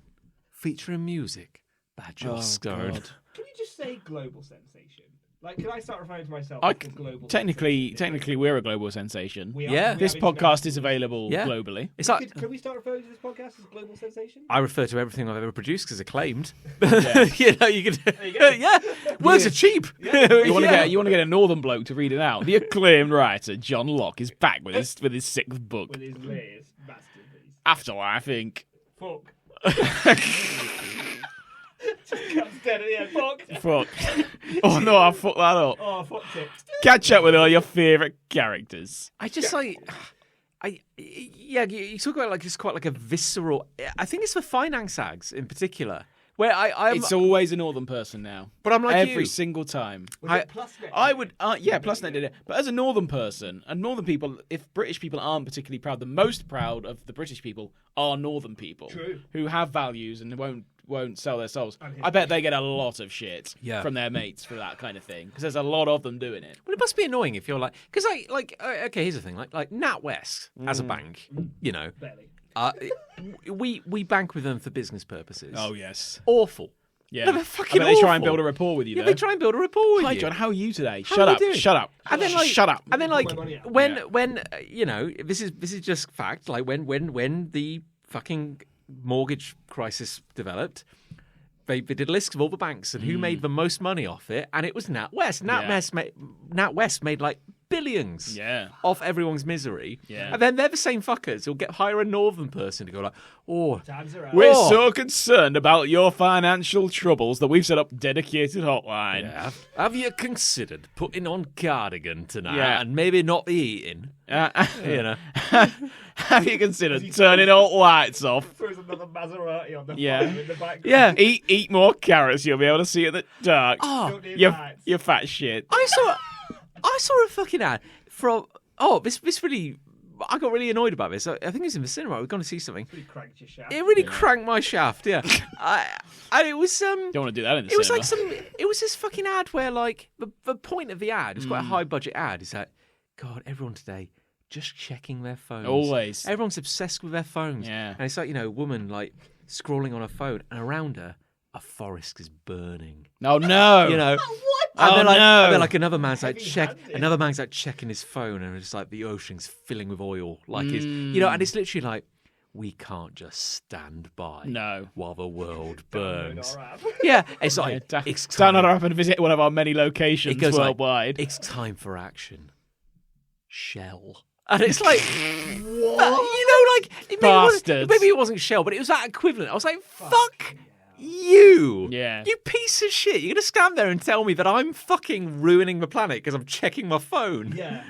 featuring music by Joss Stone. God. Can you just say global sensation? Like, can I start referring to myself I as a global technically, sensation? technically, we're a global sensation. We are- Yeah. we This have podcast international- is available Yeah. globally. It's like Can we start referring to this podcast as global sensation? I refer to everything I've ever produced as acclaimed. Yeah. You know, you can. you go. Yeah, words are cheap. You want to get a northern bloke to read it out. The acclaimed writer John Locke is back with his sixth book, With his latest masterpiece. Afterlife Inc. Fuck. Just comes dead at the end. Fuck. Fuck. Oh no, I fucked that up. Oh, fucked it. Catch up with all your favourite characters. I just like, you talk about like it's quite like a visceral. I think it's for finance ags in particular, where I'm. It's always a northern person now. But I'm like every you. single time. Was I- it Plusnet? I would, yeah, Plusnet did it. But as a northern person, and northern people, if British people aren't particularly proud, the most proud of the British people are northern people. True. Who have values and won't sell their souls. And I bet they get a lot of shit Yeah. from their mates for that kind of thing. Because there's a lot of them doing it. Well, it must be annoying if you're like, because okay, here's the thing, like NatWest as a bank, you know, Barely. we bank with them for business purposes. yes. Awful. Yeah. No, they're fucking I bet they try and awful. build a rapport with you, Yeah, though. they try and build a rapport with Hi, you. John, how are you today? How Shut are up. you doing? Shut up. And then like, shut up. And then like Pull my money out. when Yeah. when you know this is just fact. Like when the fucking mortgage crisis developed, they did a list of all the banks and who made the most money off it, and it was NatWest. NatWest made like billions Yeah. off everyone's misery. Yeah. And then they're the same fuckers who'll hire a northern person to go like, oh, Times are out. We're Oh. so concerned about your financial troubles that we've set up dedicated hotline. yeah, have you considered putting on cardigan tonight Yeah. and maybe not be eating? You know. Have you considered turning all lights off? Throws another Maserati on the Yeah. fire in the background. Yeah. Eat more carrots, you'll be able to see in the dark. Oh, Don't need you lights. you fat shit. I saw a fucking ad from. Oh, this really. I got really annoyed about this. I think it's in the cinema. We've gone to see something. Really cranked your shaft. It really cranked my shaft. Yeah, and it was Don't want to do that in the It was cinema. like some. It was this fucking ad where like the point of the ad. It's quite a high budget ad. Is that God? Everyone today just checking their phones. Always. Everyone's obsessed with their phones. Yeah. And it's like a woman like scrolling on her phone, and around her a forest is burning. Oh no! You know. What? And Oh, then, like, no. and then, like another man's like Heavy-handed. another man's like checking his phone, and it's like the ocean's filling with oil, like it's and it's literally like we can't just stand by No. while the world burns. All right. Yeah, it's like it's Stand on time. our app and visit one of our many locations It goes like, worldwide. it's time for action. Shell. And it's like, you know, like Bastards. maybe it wasn't Shell, but it was that equivalent. I was like, fuck you. Yeah. You piece of shit. You're going to stand there and tell me that I'm fucking ruining the planet because I'm checking my phone. Yeah.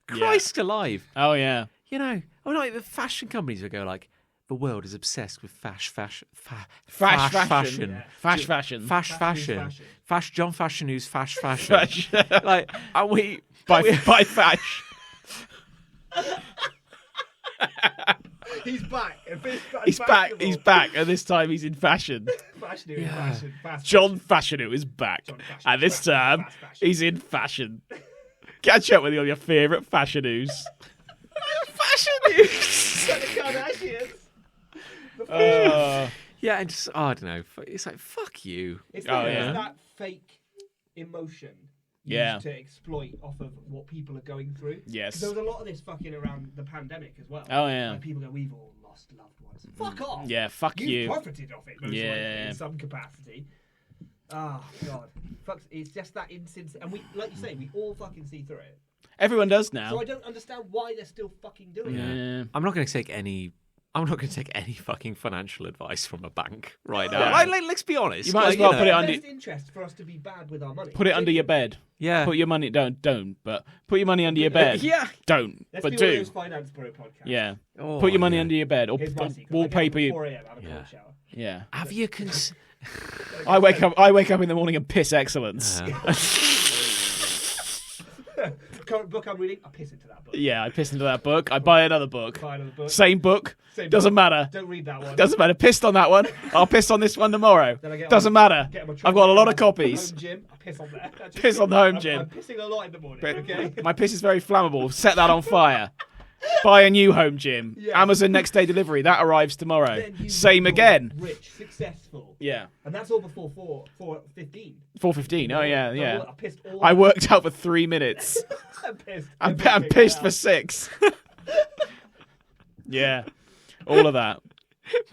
Christ alive. Oh yeah. You know, or like the fashion companies would go like, the world is obsessed with fashion. Fash fashion. fashion. Fash fashion. Fash Fashion. fashion. Fash John Fashion News Fash fashion. Like, and we by fash. He's back. He's back, and this time he's in fashion. Fashion. John Fashionew is back, John Fashionew. and this time Fast fashion. he's in fashion. Catch up with all your favourite fashion news. fashion news. The Kardashians. Yeah, and just I don't know. It's like fuck you. It's Oh, that, yeah. it's that fake emotion Yeah. used to exploit off of what people are going through. Yes. 'Cause there was a lot of this fucking around the pandemic as well. Oh, yeah. Like people go, we've all lost loved ones. Fuck off. Yeah, fuck You've you. profited off it, most Yeah. likely, in some capacity. Oh, God. It's just that instance. And we, like you say, we all fucking see through it. Everyone does So now. I don't understand why they're still fucking doing it. Yeah. I'm not going to take any. I'm not going to take any fucking financial advice from a bank right now. Yeah. Like, let's be honest. You might as like, well know. put it There's under- best interest for us to be bad with our money. Put it under your bed. Yeah. Put your money don't, but put your money under your bed. Yeah. Don't, Let's but be one of do. those finance bro podcasts. Yeah. Oh, Put your money yeah. under your bed or Here's my secret. wallpaper I get you. up at 4 a.m. have a Yeah. cold shower. Yeah. Have you considered? I wake up in the morning and piss excellence. current book I'm reading, I piss into that book. Yeah, I piss into that book. I buy another book. Buy another book. Same book. Same Doesn't book. matter. Don't read that one. Doesn't matter. Pissed on that one. I'll piss on this one tomorrow. Then I get Doesn't on- matter. get on my I've got a lot of home copies. gym. I piss on there. I just- Piss on the home gym. I'm pissing a lot in the morning. But Okay. my piss is very flammable. Set that on fire. Buy a new home gym. Yeah. Amazon next day delivery. That arrives tomorrow. Then you Same become again. Rich, successful. Yeah. And that's all before 4:15. 4:15. Oh yeah, yeah. I pissed all. I worked out for 3 minutes. I'm pissed. I'm Everything pissed for out. 6. Yeah. All of that.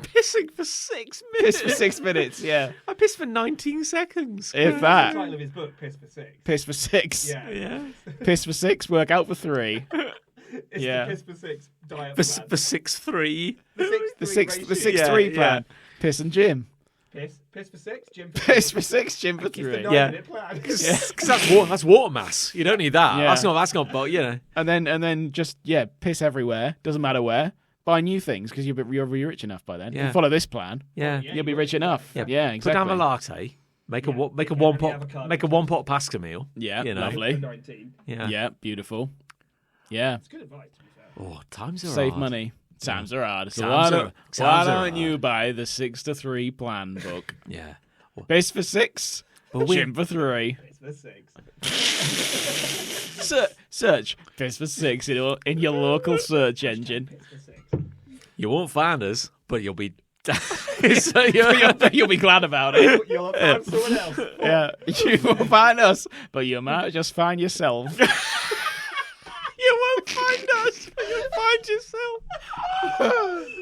Pissing for 6 minutes. Piss for 6 minutes. Yeah. I pissed for 19 seconds. If The that. title of his book, Piss for 6. Piss for 6. Yeah. Yeah. Piss for 6. Work out for 3. It's Yeah. the Piss for 6 diet For plan. 6-3. The 6 Yeah, 3 yeah. plan. Piss and gym. Piss for 6, gym for Piss for 6, gym for It's the 3. 9-minute plan. Because that's water mass. You don't need that. Yeah. That's not, but you know. And then just piss everywhere. Doesn't matter where. Buy new things because you'll be rich enough by then. Yeah. Follow this plan. Yeah. Yeah. You'll be rich enough. Yeah. Yeah, Put exactly. down a latte. Make Yeah. a make a Yeah, one the pot avocado. make a one pot pasta meal. Yeah, You know. lovely. 19. Yeah. Yeah, beautiful. Yeah, It's good advice, to be fair. Oh, times are save hard. money. Times are hard. So Times why are- don't, times why are don't you hard. buy the 6-3 plan book? Yeah. Piss for 6, But we- gym for 3. Piss for 6. Search piss for 6 in your local search engine. Piss for 6. You won't find us, but you'll be. You'll be glad about it. You'll have found someone else. Yeah, you won't find us, but you might just find yourself. You won't find us, but you'll find yourself.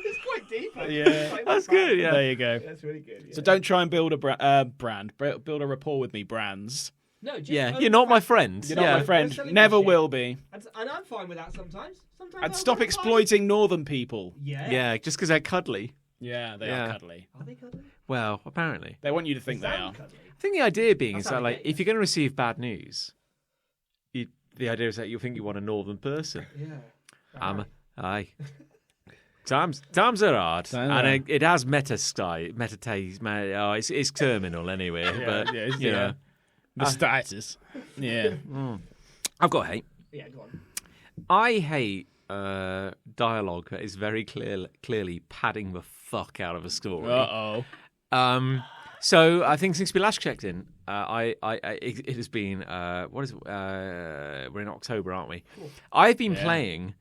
It's quite deep. actually. Yeah. It's like That's fun. good, yeah. There you go. That's really good. Yeah. So don't try and build a brand. Build a rapport with me, brands. No, just Yeah, own you're not the my fact- friend. You're yeah. not my friend. selling Never bullshit. will be. And I'm fine with that sometimes. Sometimes And I'm stop fine. exploiting northern people. Yeah. Yeah, just because they're cuddly. Yeah, they Yeah. are cuddly. Are they cuddly? Well, apparently. They want you to think they Sound are. cuddly. I think the idea being That's is how that, they like, get if you're going to receive bad news, the idea is that you think you want a northern person. Yeah. Aye. Times are hard, Times are and hard. it has it's terminal anyway. but yeah, you know, The status. Yeah. I've got hate. Yeah, go on. I hate dialogue that is very clearly padding the fuck out of a story. Uh-oh. So I think since we last checked in, it has been what is it? We're in October, aren't we? I've been playing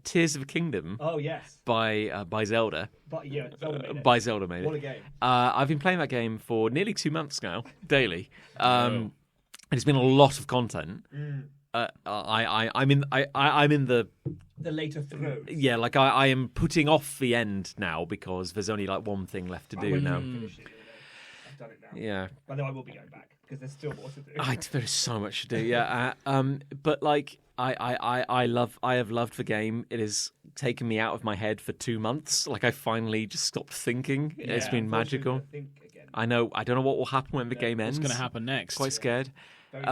Tears of the Kingdom Oh, yes. by Zelda. But yeah, Zelda made it. By Zelda made What a it. game. I've been playing that game for nearly 2 months now, daily. And it's been a lot of content. I'm in the The later throws. yeah, like I am putting off the end now because there's only like one thing left to do now. Finish it, I've done it now. Yeah, But no, I will be going back because there's still more to do. there is so much to do. Yeah, but like I have loved the game. It has taken me out of my head for 2 months. Like I finally just stopped thinking. It's Yeah, been unfortunately, magical. I think again. I don't know what will happen when the game ends. What's going to happen next? Quite scared. Very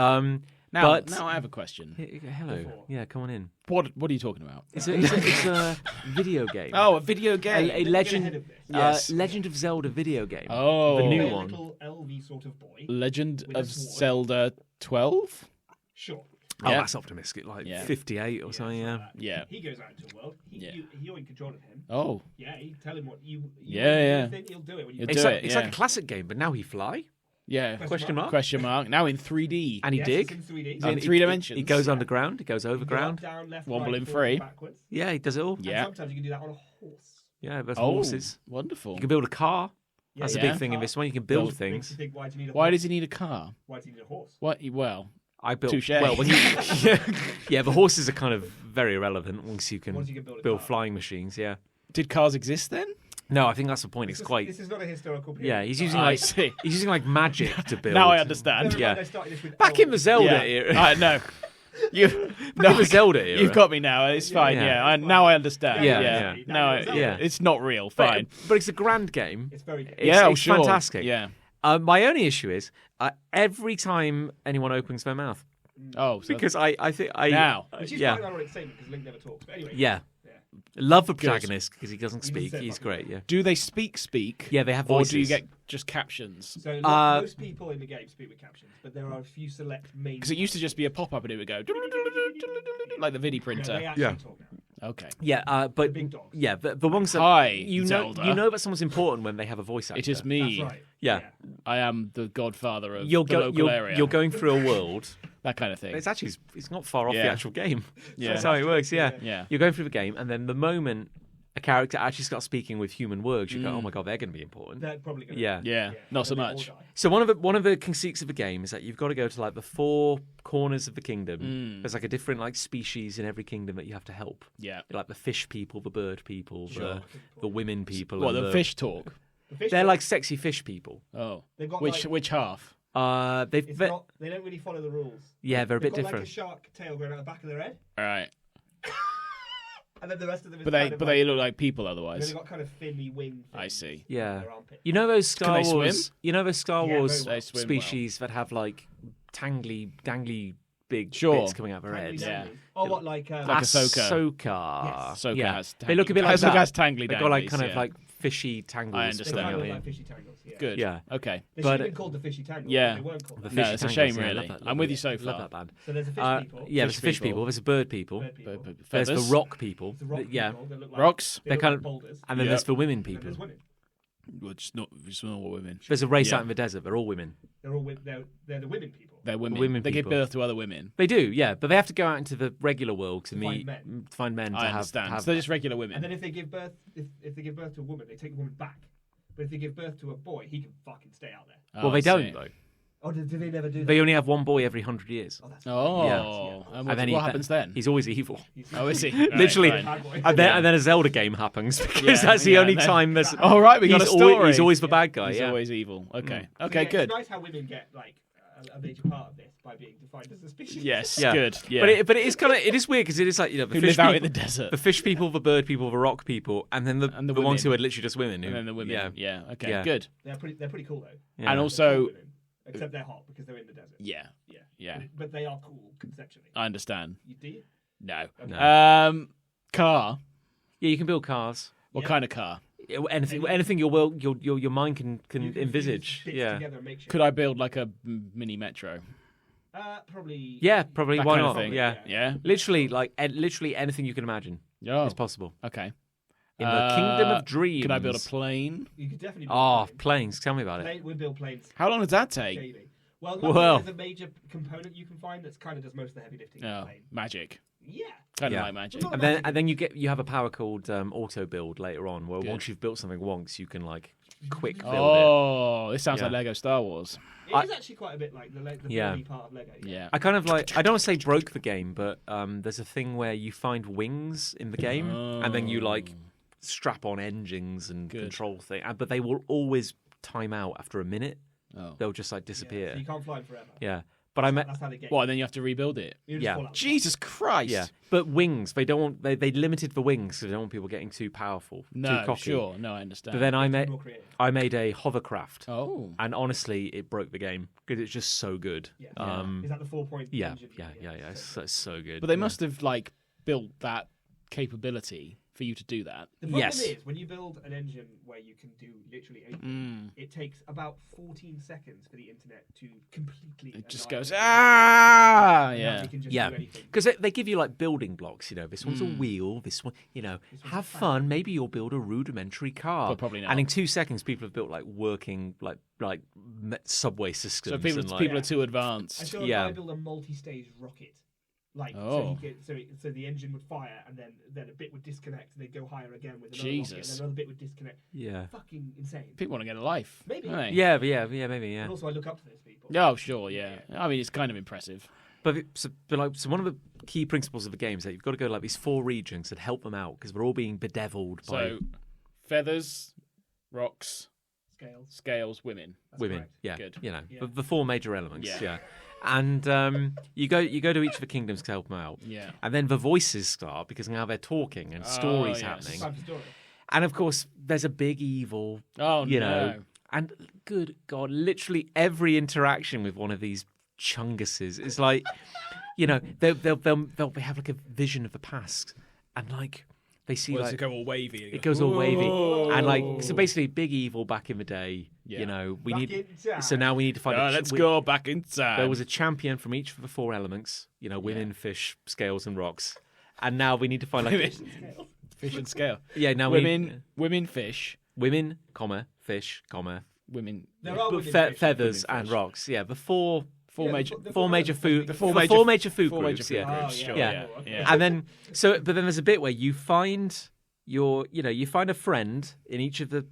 Now, but now I have a question. hello. Before. Yeah, come on in. What are you talking about? It's a video game. Oh, a video game. a Get ahead Legend. of this. Yes. Legend of Zelda video game. Oh. the new A one. little LV sort of boy. Legend With a of sword. Zelda 12? Sure. Oh, Yeah. that's optimistic. Like Yeah. 58 or something. Yeah. Yeah. He goes out into the world. Yeah. You're in control of him. Oh, Yeah, you tell him what you Yeah, want him to yeah. do, he'll do it when you He'll do It's do like it, it's yeah. like a classic game, but now he fly yeah. question mark Question mark. Now in 3D. and he Yes, dig. it's in 3D. In He- three he- dimensions. He goes underground. He goes You go up, overground. down, left, Wobbling right, forward, free. backwards. Yeah, he does it all. And Yeah. sometimes you can do that on a horse. Yeah, there's Oh, horses. wonderful. You can build a car. Yeah, That's yeah. a big thing in Car. this one. You can build Makes things. you think, why do you need a Why horse? does he need a car? Why do you need a horse? What? Well, I built. Touche. Well, when you, yeah, the horses are kind of very irrelevant once you can, Once you can build a build car. flying machines. Yeah. did cars exist then? No, I think that's the point. This It's is- quite. This is not a historical period. Yeah, he's using I like see. he's using like magic to build. Now I understand. Bear in Yeah. mind they started this with Back in the elves. Zelda Yeah. era. No. You Back in the Zelda era. You've got me now. It's fine. Yeah. Yeah. Now I understand. Yeah, Yeah. yeah. No, Yeah. it's not real. But- Fine. But it's a grand game. It's very good. It's- yeah, it's sure. fantastic. Yeah. My only issue is every time anyone opens their mouth, Oh, so because I think I Now. Which is yeah quite an ironic statement because Link never talks. But anyway. yeah Love the protagonist because he doesn't speak. said He's fucking great. Yeah. Do they speak? Yeah, they have Or voices. do you get just captions? So most people in the game speak with captions, but there are a few select main. Because it used to just be a pop-up and it would go like the Vidi They printer. actually Yeah. talk now. Okay. Yeah, but big dogs. yeah, the ones that Hi, you know, Zelda. you know that someone's important when they have a voice actor. It is me. That's right. Yeah. I am the godfather of You're the local area. you're going through a world. that kind of thing. It's not far off Yeah. the actual game. Yeah. That's how it works. Yeah. Yeah. You're going through the game, and then the moment a character actually starts speaking with human words, you go, "Oh my god, they're going to be important." They're probably going Yeah. Yeah, not so They all much. die. So one of the conceits of the game is that you've got to go to like the four corners of the kingdom. There's like a different like species in every kingdom that you have to help. Yeah. Like the fish people, the bird people, Sure. the women people. What, and the fish talk? The fish They're dogs, like sexy fish people. Oh. They've got Which like- which half? They They don't really follow the rules. yeah, they're a They've bit got like different. a shark tail going out the back of their head, All right. and then the rest of them. Is But they kind of but like, they look like people They've otherwise. got kind of finny wing. I things see. Yeah. on their armpit. You know those Star Can they Wars. swim? You know those Star Yeah, Wars very well. They swim species that have like dangly big Sure. bits coming out of their Tangly heads. Yeah. dangly. Oh, what like? Like Ahsoka. Ahsoka. Yes. Ahsoka yeah. has They look a bit like Ahsoka that. has tangly They got like danglies, kind of yeah. like fishy tangles. I They understand. coming kind out of of look like the- fishy tangles. Yeah. Good. Yeah. Okay. They But should have it- been called the fishy tangles. Yeah. But they weren't called The that. No, fishy it's a tangles, shame, yeah, I really. love that- I'm with you so Love far. that band. So there's the fish people. Yeah, there's Fish the fish people. people. There's the bird people. Bird people. There's the Feathers. rock people. The rock Yeah. people that look like Rocks. They They're look kind like of- boulders. And then Yeah. there's the women And then people. there's women. Well, just not all women. There's a race Yeah. out in the desert. They're all women. They're all they're the women people. They're women. Women They give people. birth to other women. They do, yeah, but they have to go out into the regular world to To find meet, men. to find men. To I have, understand. have- So they're just regular women. And then if they give birth, if they give birth to a woman, they take the woman back. But if they give birth to a boy, he can fucking stay out there. Oh, well, they I don't see. though. Oh, do they never do that? They only have one boy every 100 years. Oh, that's Oh, Yeah. and And then what happens then? He's always evil. Oh, is he? Literally. Right, bad boy. And then a Zelda game happens because Yeah, that's the yeah, only and then- time there's. Oh, right, we got a story. He's always the bad guy. He's yeah. always evil. Okay. So Okay, yeah, good. It's nice how women get like a major part of this by being defined as a species. Yes, Yeah. good. Yeah. But it is kind of it is weird because it is like the Who fish live out people, in the desert. the fish people, the bird people, the rock people, and then the And the ones women. who are literally just women. Who, And then the women. Yeah. Yeah. Okay, Yeah. good. They're pretty cool though. Yeah. And They're also, cool women, except they're hot because they're in the desert. yeah. Yeah. Yeah. But they are cool conceptually. I understand. You do? No. No. Car. Yeah, you can build cars. What Yeah. kind of car? Anything your mind can You can envisage. fuse bits Yeah. together and make shit. Could I build like a mini metro? Probably. Yeah, probably. That Why kind not? of thing. Yeah. Yeah. Literally, literally anything you can imagine Oh. is possible Okay. in the kingdom of dreams. Could I build a plane? You could definitely. Build Oh, a plane. planes! Tell me about it. We build planes. How long does that take? Daily. Well, Well. there's a major component you can find that's kind of does most of the heavy lifting. in the Oh, plane. magic. Yeah. Kind of Yeah. like magic. Not- And then you have a power called auto build later on, where Good. once you've built something once, you can like quick build it. Oh, this sounds Yeah. like Lego Star Wars. It is actually quite a bit like the Yeah. body part of Lego. Yeah. I kind of like. I don't want to say broke the game, but there's a thing where you find wings in the game, and then you like strap on engines and Good. control things, but they will always time out after a minute. Oh. They'll just like Yeah, disappear. so you can't fly them forever. Yeah, but I met. That's how they get. What, and then you have to rebuild it? You just Yeah. fall out. Jesus Christ. Yeah, but wings. They don't want. They limited the wings because they don't want people getting too powerful, too No, cocky. sure. No, I understand. But then I More made creative. a hovercraft, Oh. and honestly, it broke the game because it's just so good. Yeah. Um, Is that the 4-point? yeah, engine? yeah. It's so good. But they Yeah. must have, like, built that capability for you to do that. The problem Yes. is when you build an engine where you can do literally anything, it takes about 14 seconds for the internet to completely. It just annihilate goes, it. ah! And now Yeah. you can just Yeah, do anything. because they give you like building blocks. You know, this one's a wheel. This one, one's have a fan. fun. Maybe you'll build a rudimentary car. But probably not. And in 2 seconds, people have built like working subway systems. So people, and, like, people are Yeah. too I advanced. saw a Yeah. guy build a multi-stage rocket. Like Oh. so the engine would fire and then a bit would disconnect and they'd go higher again with another Jesus. rocket and another bit would disconnect. yeah, Fucking insane. People want to get a life. Maybe. Right. yeah, maybe, yeah. And also I look up to those people. Oh, sure, yeah. I mean, it's kind of impressive. But one of the key principles of the game is that you've got to go to like these 4 regions and help them out because we're all being bedeviled by So, feathers, rocks, Scales. scales, women. That's women. correct. Yeah, Good. you know, Yeah. the 4 major elements. Yeah. Yeah. And you go to each of the kingdoms to help them out. Yeah. And then the voices start because now they're talking and stories yes. happening. Time for story. And of course, there's a big evil, Oh, you no. know. And good God, literally every interaction with one of these chunguses is like, you know, they'll have like a vision of the past, and like they see Well, like it go all wavy. it goes all wavy, and like Whoa. so basically big evil back in the day. Yeah. You know, we Back need in time. so now we need to find. Let's go back inside. There was a champion from each of the 4 elements. You know, women, fish, scales, and rocks. And now we need to find like fish and scale. yeah. Now Women, fish, women, comma fish, comma women. There are women fish. feathers women and fish. rocks. Yeah, the four major. four major food the four four major food four groups. major food Yeah. groups. Oh, Sure. yeah. Yeah. And then but then there's a bit where you find you find a friend in each of the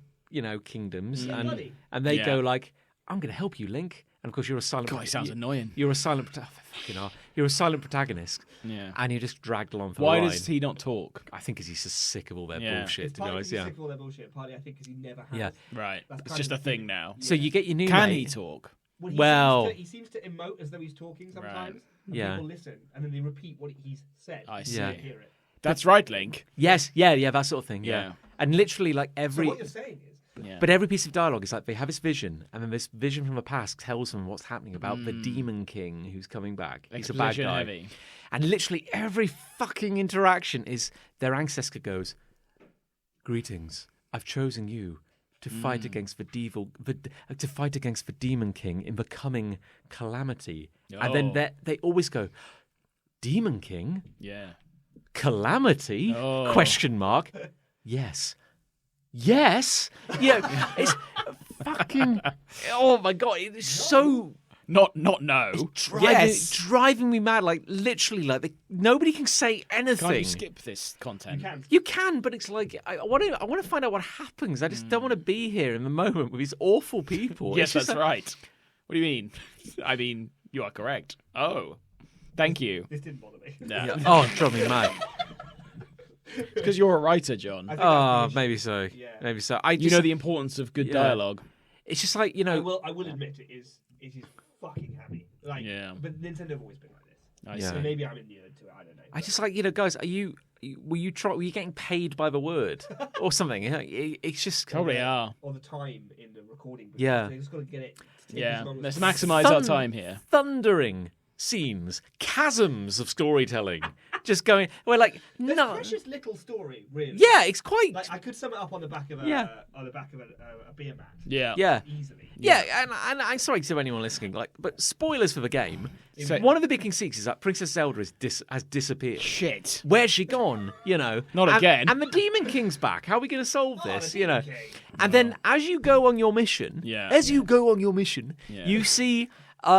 kingdoms, Buddy. and they Yeah. go like, I'm going to help you, Link. And of course, you're a silent. God, he sounds annoying. You're a silent. Fucking hell. You're a silent protagonist. Yeah. And you're just dragged along for Why the ride. does he not talk? I think because he's just sick of all their Yeah. bullshit. It's To be partly honest, 'cause he's yeah. sick of all their bullshit, partly I think because he never has. Yeah. Right. That's It's kind just of a the thing thing. now. So you get your new Can mate. he talk? Well- he seems to emote as though he's talking sometimes. And Yeah. people listen and then they repeat what he's said. I You see. can't hear it. That's right, Link. Yes, yeah, that sort of thing. Yeah. Yeah. And literally, like So every. what you're saying is, Yeah. But every piece of dialogue is like they have this vision, and then this vision from the past tells them what's happening about the Demon King who's coming back. He's a bad Exposition guy. heavy. And literally every fucking interaction is their ancestor goes, "Greetings, I've chosen you to fight against to fight against the Demon King in the coming calamity." And then Oh. they always go, "Demon King? Yeah. Calamity?" Oh. Question mark. Yes. Yes. Yeah. It's fucking. Oh my god! It's so Not no. driving me mad. Like literally, like nobody can say anything. Can't you skip this content? You can, but it's like I want to find out what happens. I just don't want to be here in the moment with these awful people. Yes, It's just that's like- right. What do you mean? I mean, you are correct. Oh, thank you. this didn't bother me. No. Yeah. Oh, it drove me mad. Because you're a writer, John. I think Oh, that's the maybe issue. so. Yeah. Maybe so. I You just, know the importance of good Yeah. dialogue. It's just like I will admit it is fucking heavy. Like, Yeah. But Nintendo have always been like this. I Yeah. So see. maybe I'm inured to it. I don't know. I just like guys. Were you getting paid by the word or something? It's just Probably are. or the time in the recording. booth. Yeah. They just got to get it. to take Yeah. as long Let's as maximise our time here. thundering scenes, chasms of storytelling, just going. We're like There's no. precious little story, really. Yeah, it's quite. Like I could sum it up on the back of a a beer mat. Yeah. Yeah. Easily. Yeah, and I'm sorry to anyone listening, but spoilers for the game. So- One of the big secrets is that Princess Zelda has disappeared. Shit. Where's she gone? Not And- again. And the Demon King's back. How are we going to solve Oh, this? the Demon King. And then as you go on your mission, Yeah. you go on your mission, Yeah. you see,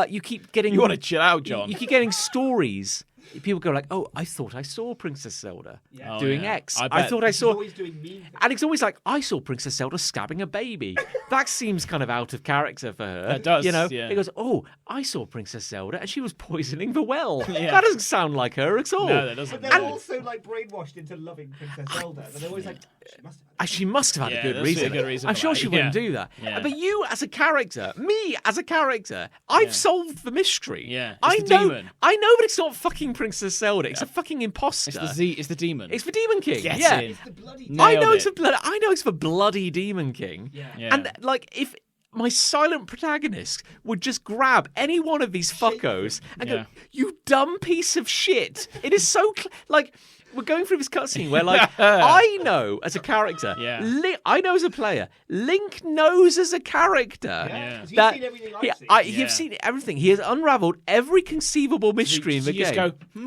you keep getting. You want to chill out, John? You keep getting stories. People go like, "Oh, I thought I saw Princess Zelda Yeah. doing yeah. X. I I bet. thought I She's saw." always doing mean things. And it's always like, I saw Princess Zelda stabbing a baby. That seems kind of out of character for her. That does, yeah. It goes, oh, I saw Princess Zelda and she was poisoning the well. Yeah. That doesn't sound like her at all. No, that doesn't. But they're also like brainwashed into loving Princess Zelda. But they're always like, she must have. She must have had Yeah, a good there's a reason. good reason I'm for sure that. she wouldn't Yeah. do that. Yeah. But you as a character, me as a character, I've solved the mystery. Yeah. It's I the know. demon. I know that it's not fucking Princess Zelda. It's a fucking imposter. It's the demon. It's the Demon King. Get yeah. in. It's the bloody. I Nailed know it's it. the bloody Demon King. Yeah. Yeah. And like if my silent protagonist would just grab any one of these fuckos and Yeah. go, "You dumb piece of shit!" It is so like we're going through this cutscene where like I know as a character, Yeah. I know as a player, Link knows as a character Yeah. 'Cause you've that seen everything I've he- seen. I- Yeah. you've seen everything. He has unravelled every conceivable mystery in the you game. just go,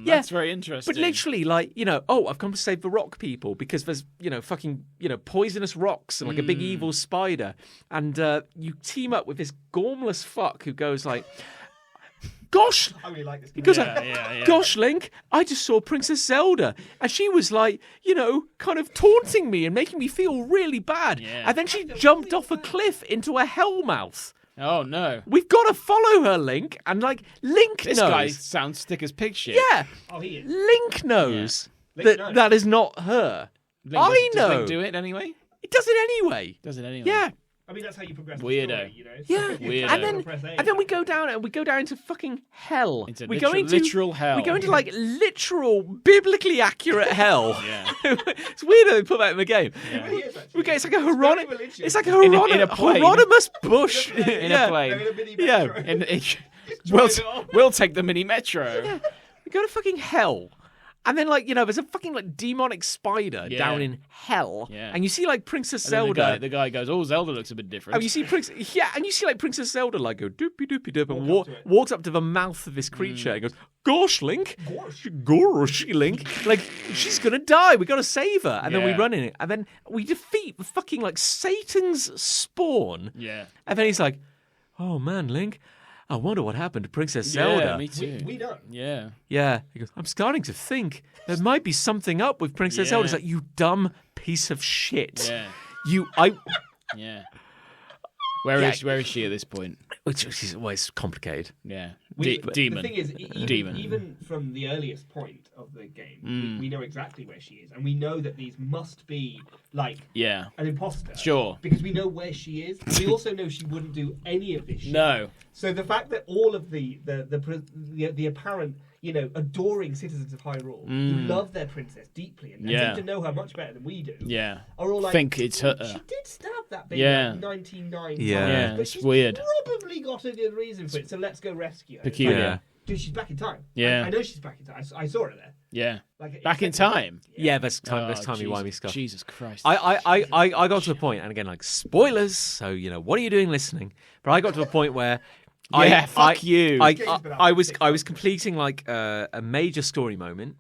Yeah. that's very interesting. But literally, like, oh, I've come to save the rock people because there's, fucking, poisonous rocks and like a big evil spider. And you team up with this gormless fuck who goes like, gosh, I really like this. he goes Yeah, like, yeah. gosh, Link, I just saw Princess Zelda. And she was like, kind of taunting me and making me feel really bad. Yeah. And then she jumped off a cliff into a hellmouth. Oh, no. We've got to follow her, Link. And like, Link This knows. guy sounds thick as pig shit. Yeah. Oh, he is. Link knows Yeah. that Link knows. that is not her. Link I does know. Link do it anyway? It does it anyway. Does it anyway? Yeah. I mean, that's how you progress. the Weirdo. story, you know? Yeah. Weirdo. And then we go down into fucking hell. Into we go into literal hell. We go into like literal biblically accurate hell. Yeah. It's weird that they put that in the game. Yeah. It really is, actually. We get it's like a very Hieronymus. religious. It's like a In a Hieronymus, plane. Hieronymus bush In Yeah. a plane. They're in a mini Yeah. metro. We'll, Drive it off. we'll take the mini metro. We go to fucking hell, And then, like, there's a fucking, like, demonic spider down in hell. Yeah. And you see, like, Princess And Zelda. then the guy goes, "Oh, Zelda looks a bit different." And you see like, Princess Zelda, like, go doopy doopy doop and Walk up to it. walks up to the mouth of this creature and goes, "Gosh, Link. Gosh, Link. Like, she's gonna die. We gotta save her." And then we run in it. And then we defeat the fucking, like, Satan's spawn. Yeah. And then he's like, "Oh, man, Link. I wonder what happened to Princess Zelda." Yeah, me too. We know. Yeah. Yeah. He goes, "I'm starting to think there might be something up with Princess Zelda." It's like, "You dumb piece of shit." Yeah. Yeah. Where is she at this point? She's always complicated. Yeah. But Demon. The thing is, Demon. even from the earliest point of the game, we know exactly where she is, and we know that these must be like Yeah. an imposter. Sure. Because we know where she is. We also know she wouldn't do any of this shit. No. So the fact that all of the apparent, adoring citizens of Hyrule who love their princess deeply and seem to know her much better than we do, Yeah. are all like, Think it's her. She did stab that baby Yeah. like 99 Yeah. times, Yeah, but it's she's weird. probably got a good reason for it. So let's go rescue her. Peculiar. Yeah. Dude, she's back in time. Yeah. I know she's back in time. I saw her there. Yeah. Like, Back in except- time. Yeah, that's time. That's Oh, timey-wimey stuff. Jesus Christ. I got to the point, and again, like, spoilers. So what are you doing listening? But I got to a point where fuck you. I was completing like a major story moment.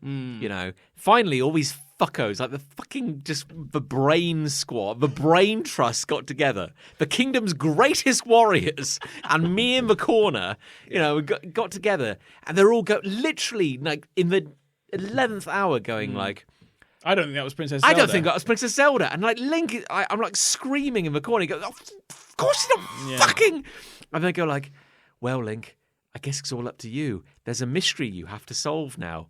Finally, all these fuckos, like the brain squad, the brain trust got together. The kingdom's greatest warriors and me in the corner, we got together, and they're all literally like in the 11th hour going like, I don't think that was Princess Zelda. I don't think that was Princess Zelda. And like Link, I'm like screaming in the corner. He goes, "Oh, of course you're not fucking." And they go like, "Well, Link, I guess it's all up to you. There's a mystery you have to solve now."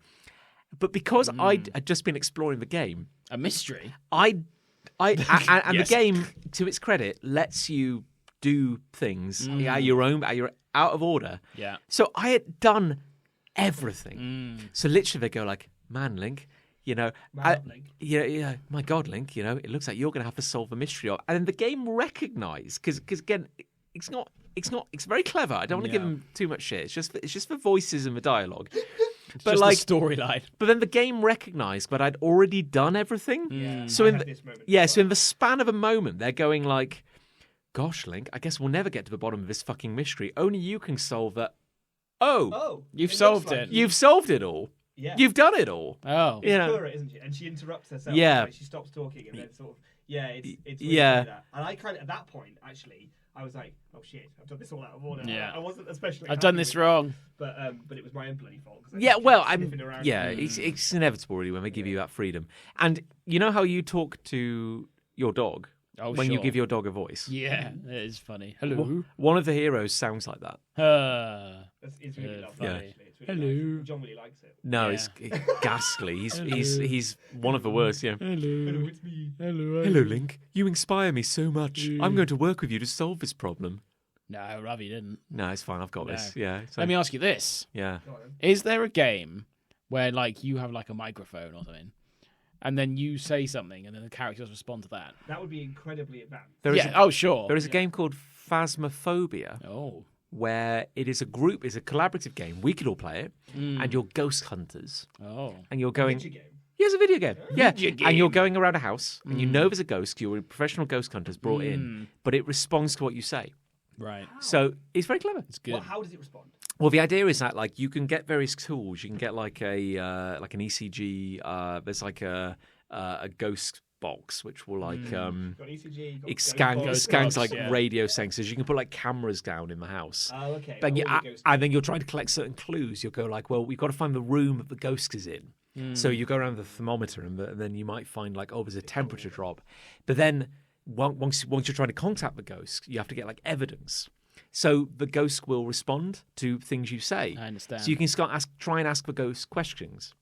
But because I had just been exploring the game, A mystery? and Yes. the game, to its credit, lets you do things at your own, you're out of order. Yeah. So I had done everything. So literally they go like, "Man, Link, Link. my God, Link, it looks like you're going to have to solve the mystery." And then the game recognised, because again, it's very clever. I don't want to give them too much shit. It's just the voices and the dialogue. But Just like the storyline. But then the game recognised that I'd already done everything. Yeah. So I in had this moment so as well. in the span of a moment, they're going like, "Gosh, Link, I guess we'll never get to the bottom of this fucking mystery. Only you can solve that." Oh, You've looks solved like it. you've solved it all. Yeah. You've done it all. Oh. You know. Kura, isn't she? And she interrupts herself. Yeah. Like, she stops talking and then sort of it's really Yeah. like that. And I kind of at that point actually I was like, "Oh shit, I've done this all out of order." Yeah. I wasn't especially. I've done happy this with it. wrong. But it was my own bloody fault. 'Cause I Yeah, just well, kept I'm. sniffing around. Yeah, it's inevitable really when they give you that freedom. And you know how you talk to your dog when you sure. give your dog a voice. Yeah, it is funny. Hello. One of the heroes sounds like that. It's really lovely. Yeah. Actually. It's really Hello. nice. John really likes it. No, Yeah. it's ghastly. He's one of the worst. Yeah. Hello, it's me. Hello, Link. You inspire me so much. I'm going to work with you to solve this problem. No, Ravi didn't. No, it's fine. I've got this. Yeah. Let me ask you this. Yeah. Go on, then. Is there a game where like you have like a microphone or something and then you say something and then the characters respond to that? That would be incredibly advanced. There is Oh, sure. there is a game called Phasmophobia Oh. where it is a collaborative game. We could all play it, and you're ghost hunters, Oh. and you're going. Video game. Here's a video game. Yeah, Video and you're game. going around a house, and you know there's a ghost. You're a professional ghost hunters brought in, but it responds to what you say. Right. So it's very clever. It's good. Well, how does it respond? Well, the idea is that like you can get various tools. You can get like an ECG. There's like a ghost box which will like Got ECG. Got it ghost scans box. like yeah. radio sensors. You can put like cameras down in the house. Oh, okay. Then All the ghost- and then you're trying to collect certain clues. You'll go like, well, we've got to find the room that the ghost is in. So you go around the thermometer, and then you might find like, oh, there's a temperature drop. But then once you're trying to contact the ghost, you have to get like evidence. So the ghost will respond to things you say. I understand. So you can try and ask the ghost questions.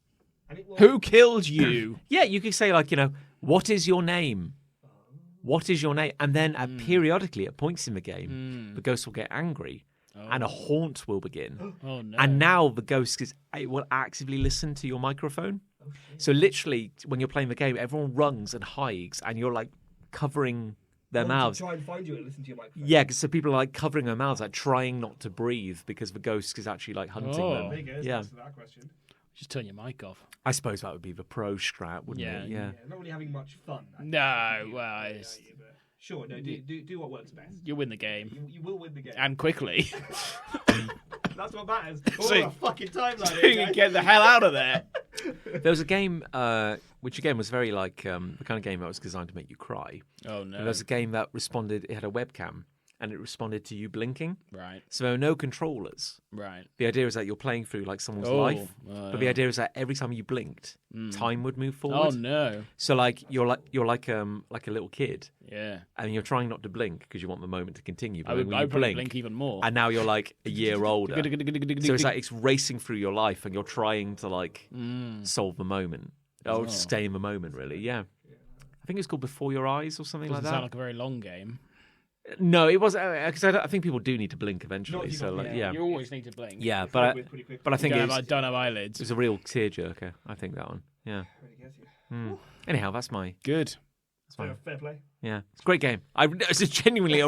And it will- Who killed you? Yeah, you could say like, what is your name? What is your name? And then periodically at points in the game, the ghost will get angry and a haunt will begin. Oh no. And now the ghost it will actively listen to your microphone. So literally, when you're playing the game, everyone runs and hides, and you're like covering their to mouths. try and find you and listen to your microphone. Yeah, because so people are like covering their mouths, like trying not to breathe because the ghost is actually like hunting Oh. them. There you go. Yeah. Answer that question. Just turn your mic off. I suppose that would be the pro strat, wouldn't it? Yeah. Not really having much fun. No, well, it's... Sure, no, do what works best. You win the game. You will win the game. And quickly. That's what matters. So- What a fucking timeline. So you can get the hell out of there. There was a game, which again was very like the kind of game that was designed to make you cry. Oh, no. There was a game that responded, it had a webcam, and it responded to you blinking. Right, So there were no controllers. right. The idea is that you're playing through like someone's Oh, life, but the idea is that every time you blinked, time would move forward. Oh, no. So like you're like a little kid, Yeah. and you're trying not to blink because you want the moment to continue. But I would when you probably blink even more. and now you're like a year older, so it's like it's racing through your life, and you're trying to like solve the moment or stay in the moment. Really, yeah. I think it's called Before Your Eyes or something Doesn't like that. sound like a very long game. No, it was because I think people do need to blink eventually. Not if So you like, got- yeah, You always need to blink. yeah, It's but over with pretty quick. I think I it don't have was eyelids. a real tearjerker. I think that one. Yeah. Really gets you. Anyhow, that's my Good. Fair play. yeah. It's a great game. It's genuinely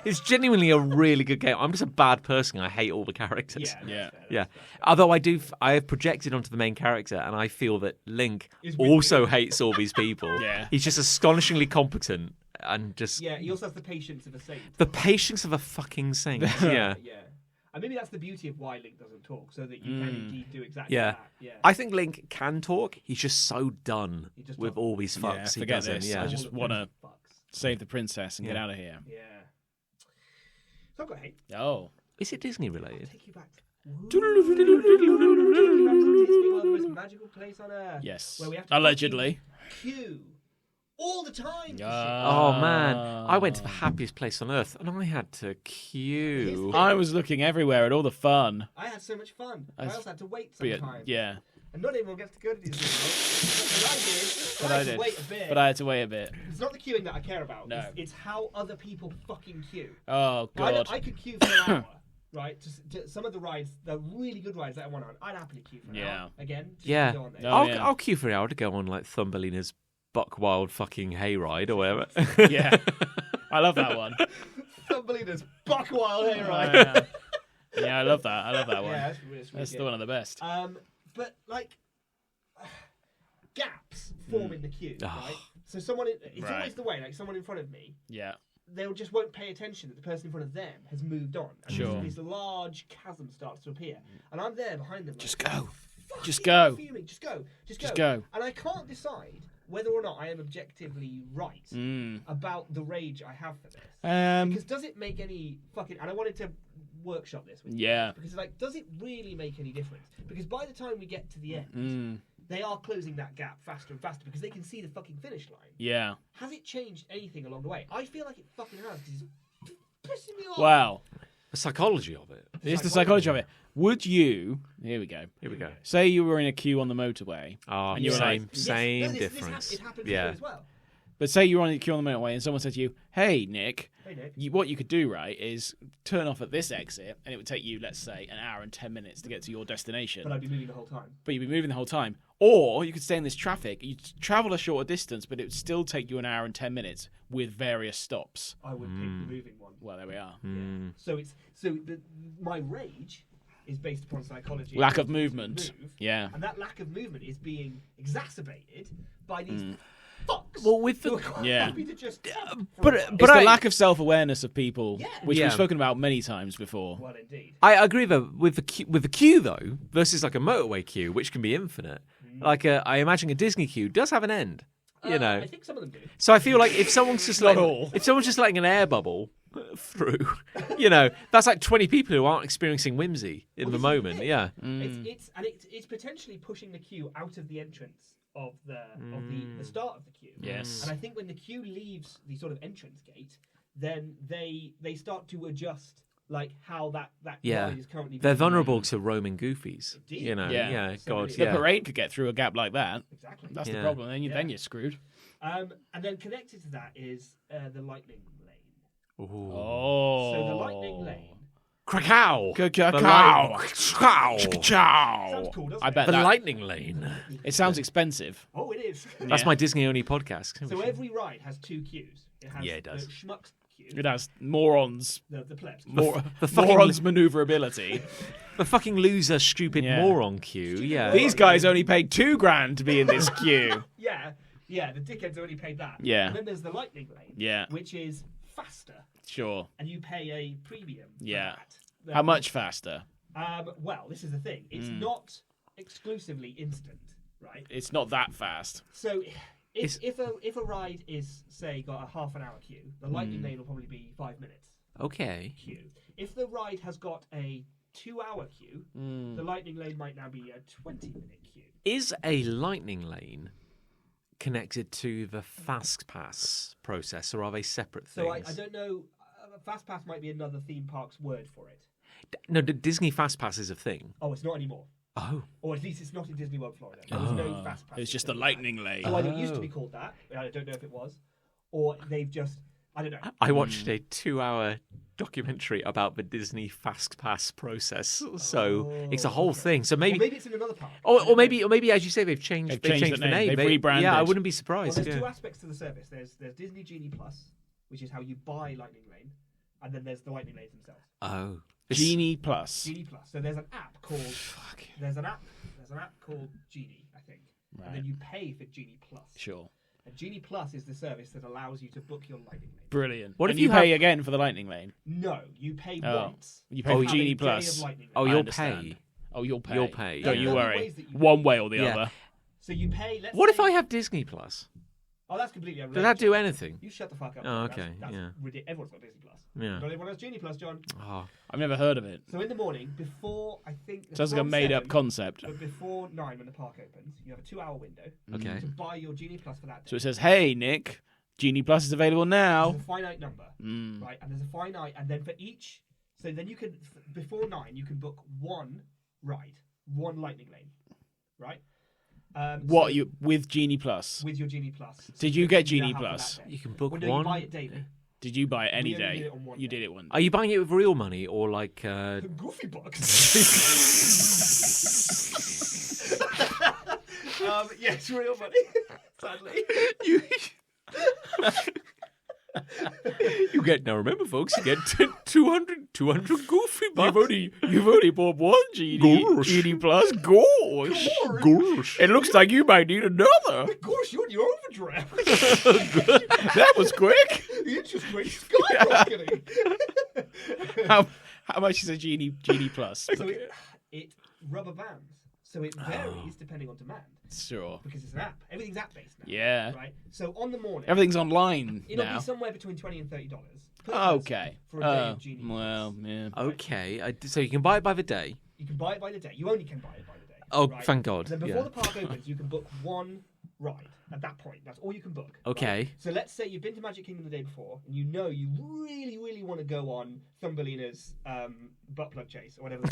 it's genuinely a really good game. I'm just a bad person. I hate all the characters. Yeah. Yeah. Yeah. Although I have projected onto the main character, and I feel that Link Is with also hates all these people. Yeah. He's just astonishingly competent and just Yeah, he also has the patience of a saint. the patience of a fucking saint. Yeah. Yeah. And maybe that's the beauty of why Link doesn't talk, so that you can indeed do exactly Yeah. that. Yeah. I think Link can talk. He's just so done He just with doesn't. all these Yeah, fucks he forget doesn't. this. Yeah. I just All of wanna- those fucks. Save the princess and get Yeah. out of here. Yeah. So I've got hate. Oh. Is it Disney related? Take you back. Take you back to Disney World, the most magical place on earth. Yes. Where we have to Allegedly. queue all the time. for Oh man, I went to the happiest place on earth, and I had to queue. I was looking everywhere at all the fun. shit. I had so much fun. I also had to wait But sometimes. yeah. And not everyone gets to go to Disney World. But But I I did. did. Wait a bit. But I had to wait a bit. It's not the queuing that I care about. No. It's how other people fucking queue. Oh, God. I could queue for an hour, right? To some of the rides, the really good rides that I went on, I'd happily queue for an Yeah. hour. Again, just Yeah. go on there. No. I'll queue for an hour to go on like Thumbelina's Buck Wild fucking hayride or whatever. Yeah. I love that one. Thumbelina's Buck Wild Hayride. Yeah, I love that. I love that one. Yeah, that's really That's good. the one of the best. But like gaps form in the queue, Ah. right? So it's Right. always the way. Like someone in front of me, Yeah. they'll just won't pay attention that the person in front of them has moved on, and Sure. this large chasm starts to appear, and I'm there behind them. Just like, go. "Fucking Just go. fuming. Just go. Just go. And I can't decide whether or not I am objectively right Mm. about the rage I have for this. Because does it make any fucking... And I wanted to workshop this with you. Yeah. Because, like, does it really make any difference? Because by the time we get to the end, Mm. they are closing that gap faster and faster because they can see the fucking finish line. Yeah. Has it changed anything along the way? I feel like it fucking has because it's pissing me off. Wow. The psychology of it. Here's the psychology of it. Would you... Here we go. Here we go. Say you were in a queue on the motorway. Oh, And you were same, like- Yes, same no, this difference. it happens Yeah. here as well. But say you were on a queue on the motorway and someone said to you, hey, Nick, Hey, Nick. what you could do, right, is turn off at this exit and it would take you, let's say, an hour and 10 minutes to get to your destination. But I'd be moving the whole time. But you'd be moving the whole time. Or you could stay in this traffic. You'd travel a shorter distance, but it would still take you an hour and 10 minutes with various stops. I would pick the moving one. Well, there we are. So my rage is based upon psychology. Lack of movement. Move, Yeah. and that lack of movement is being exacerbated by these fucks. Well, with who the- are quite Yeah. happy to just But It's but the I, lack of self-awareness of people, Yeah. which Yeah. we've spoken about many times before. well, indeed. I agree though with the queue though versus like a motorway queue, which can be infinite. Like I imagine a Disney queue does have an end. You know, I think some of them do. so I feel like if someone's just Not letting, all. if someone's just letting an air bubble through, you know, that's like 20 people who aren't experiencing whimsy in the Well, this is moment. it. Yeah, It's potentially pushing the queue out of the entrance of the start of the queue. Yes. And I think when the queue leaves the sort of entrance gate, then they start to adjust like how that yeah. ride is currently. They're being vulnerable made. to Roman goofies. Indeed. You know, Yeah. yeah, So God, many- The yeah. parade could get through a gap like that. Exactly. That's the Yeah. problem. Then Yeah. you're screwed. And then connected to that is the lightning lane. Ooh. Oh. So the lightning lane. Krakow. Cacao. The lightning- Krakow. Sounds cool, doesn't I it? bet The that. lightning lane. It sounds expensive. Oh, it is. That's Yeah. my Disney only podcast. So every ride has two queues. It has Yeah, it does. the schmuck queue. It has morons. The plebs. The fucking Morons' maneuverability. the fucking loser, stupid Yeah. moron queue. Yeah. These guys only paid $2,000 to be in this queue. Yeah, the dickheads already paid that. Yeah. And then there's the lightning lane. Yeah. Which is faster, Sure. and you pay a premium. For Yeah. that. How much faster? Well, this is the thing. It's not exclusively instant, right? It's not that fast. So if a ride is, say, got a half an hour queue, the lightning lane will probably be 5 minutes Okay. queue. If the ride has got a 2-hour queue, the lightning lane might now be a 20-minute queue. Is a lightning lane connected to the fast pass process, or are they separate things? So I don't know. Fast Pass might be another theme park's word for it. No, the Disney fast pass is a thing. Oh, it's not anymore. Oh. Or at least it's not in Disney World, Florida. There's no Fast Pass. It's just a lightning lane. So either it used to be called that, I don't know if it was, or they've just, I don't know. I watched a 2-hour documentary about the Disney fast pass process, so it's a whole thing. So Or maybe, maybe it's in another park. or maybe, as you say, they've changed the name. They've rebranded. Yeah, I wouldn't be Well, surprised. there's yeah. 2 aspects to the service. There's Disney Genie Plus, which is how you buy Lightning Lane, and then there's the Lightning Lanes themselves. Oh, Genie Plus. Genie Plus. So there's an app called. There's an app called Genie, I think, and Right. then you pay for Genie Plus. Sure. And Genie Plus is the service that allows you to book your Lightning Lane. Brilliant. What and if you you pay have- again for the lightning lane? No, you pay Oh. once. You pay Oh, for you- Have a Genie day Plus. of Lightning Lane. Oh, I you'll understand. pay. Oh, you'll pay. You'll pay, Don't yeah. you There are worry. ways that you One can- way or the Yeah. other. So you pay. Let's What if say- I have Disney Plus? Oh, that's completely Does unrelated. that do anything? You shut the fuck up. Oh, That's- okay, That's yeah. ridiculous. Everyone's got Disney Plus. Yeah. Not everyone has Genie Plus, John. Oh, I've never heard of it. So in the morning, before I think Sounds like a from made-up 7, concept. but before 9 when the park opens, you have a 2-hour window okay. to buy your Genie Plus for that day. So it says, "Hey, Nick, Genie Plus is available now." There's a finite number, right? And there's a finite, and then for each, so then you can before 9 you can book one ride, one Lightning Lane, right? What so you with Genie Plus? with your Genie Plus? So Did you can get do that Genie half of Plus? that day. You can book Well, no, one. you buy it daily. Did you buy it any We only day? did it on one You day. did it one. Are you buying it with real money or like? The Goofy Bucks. Yes, real money. Sadly. You get now. Remember, folks, you get 200 goofy bucks. You've only bought one Gosh. Genie Plus. Gosh. Gosh. It looks like you might need another. Of course, you're in your overdraft. That was quick. The interest rate's skyrocketing. How much is a Genie Plus? So it rubber bands. So it varies depending on demand Sure. because it's an app. Everything's app based now. Yeah. Right. So on the morning, Everything's online it'll now. be somewhere between $20 and $30. per Okay. person for a day of Genie. Well, yeah. Okay, so you can buy it by the day. You can buy it by the day. You only can buy it by the day. Oh, right? thank God. Then before Yeah. the park opens, you can book one ride. At that point, that's all you can book. Okay. Right? So let's say you've been to Magic Kingdom the day before, and you know you really, really want to go on Thumbelina's butt plug chase or whatever.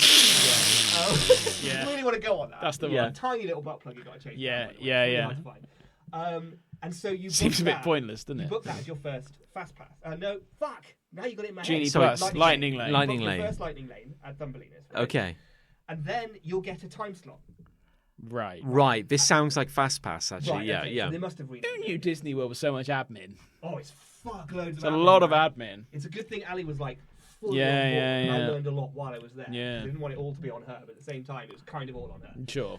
Yeah. You really want to go on that. That's the Yeah. one. Tiny little butt plug you got to chase. Yeah, down, by the way. yeah, It's really yeah. hard to find. And so you Seems book a bit that- pointless, doesn't You it? book that as your first fast pass. No, fuck. Now you got it in my Genie head. Plus, Sorry, Lightning Lane. Lightning Book your Lane. First Lightning Lane at Thumbelina's. Right? Okay. And then you'll get a time slot. Right. Right. This sounds like Fast Pass, actually. Right, yeah, okay, yeah. So they must have read Who knew Disney World was so much admin? Oh, it's fuckloads It's of a admin, lot of man. admin. It's a good thing Ali was like fully Yeah, on board, yeah, and I yeah. learned a lot while I was there. Yeah. I didn't want it all to be on her, but at the same time, it was kind of all on her. Sure.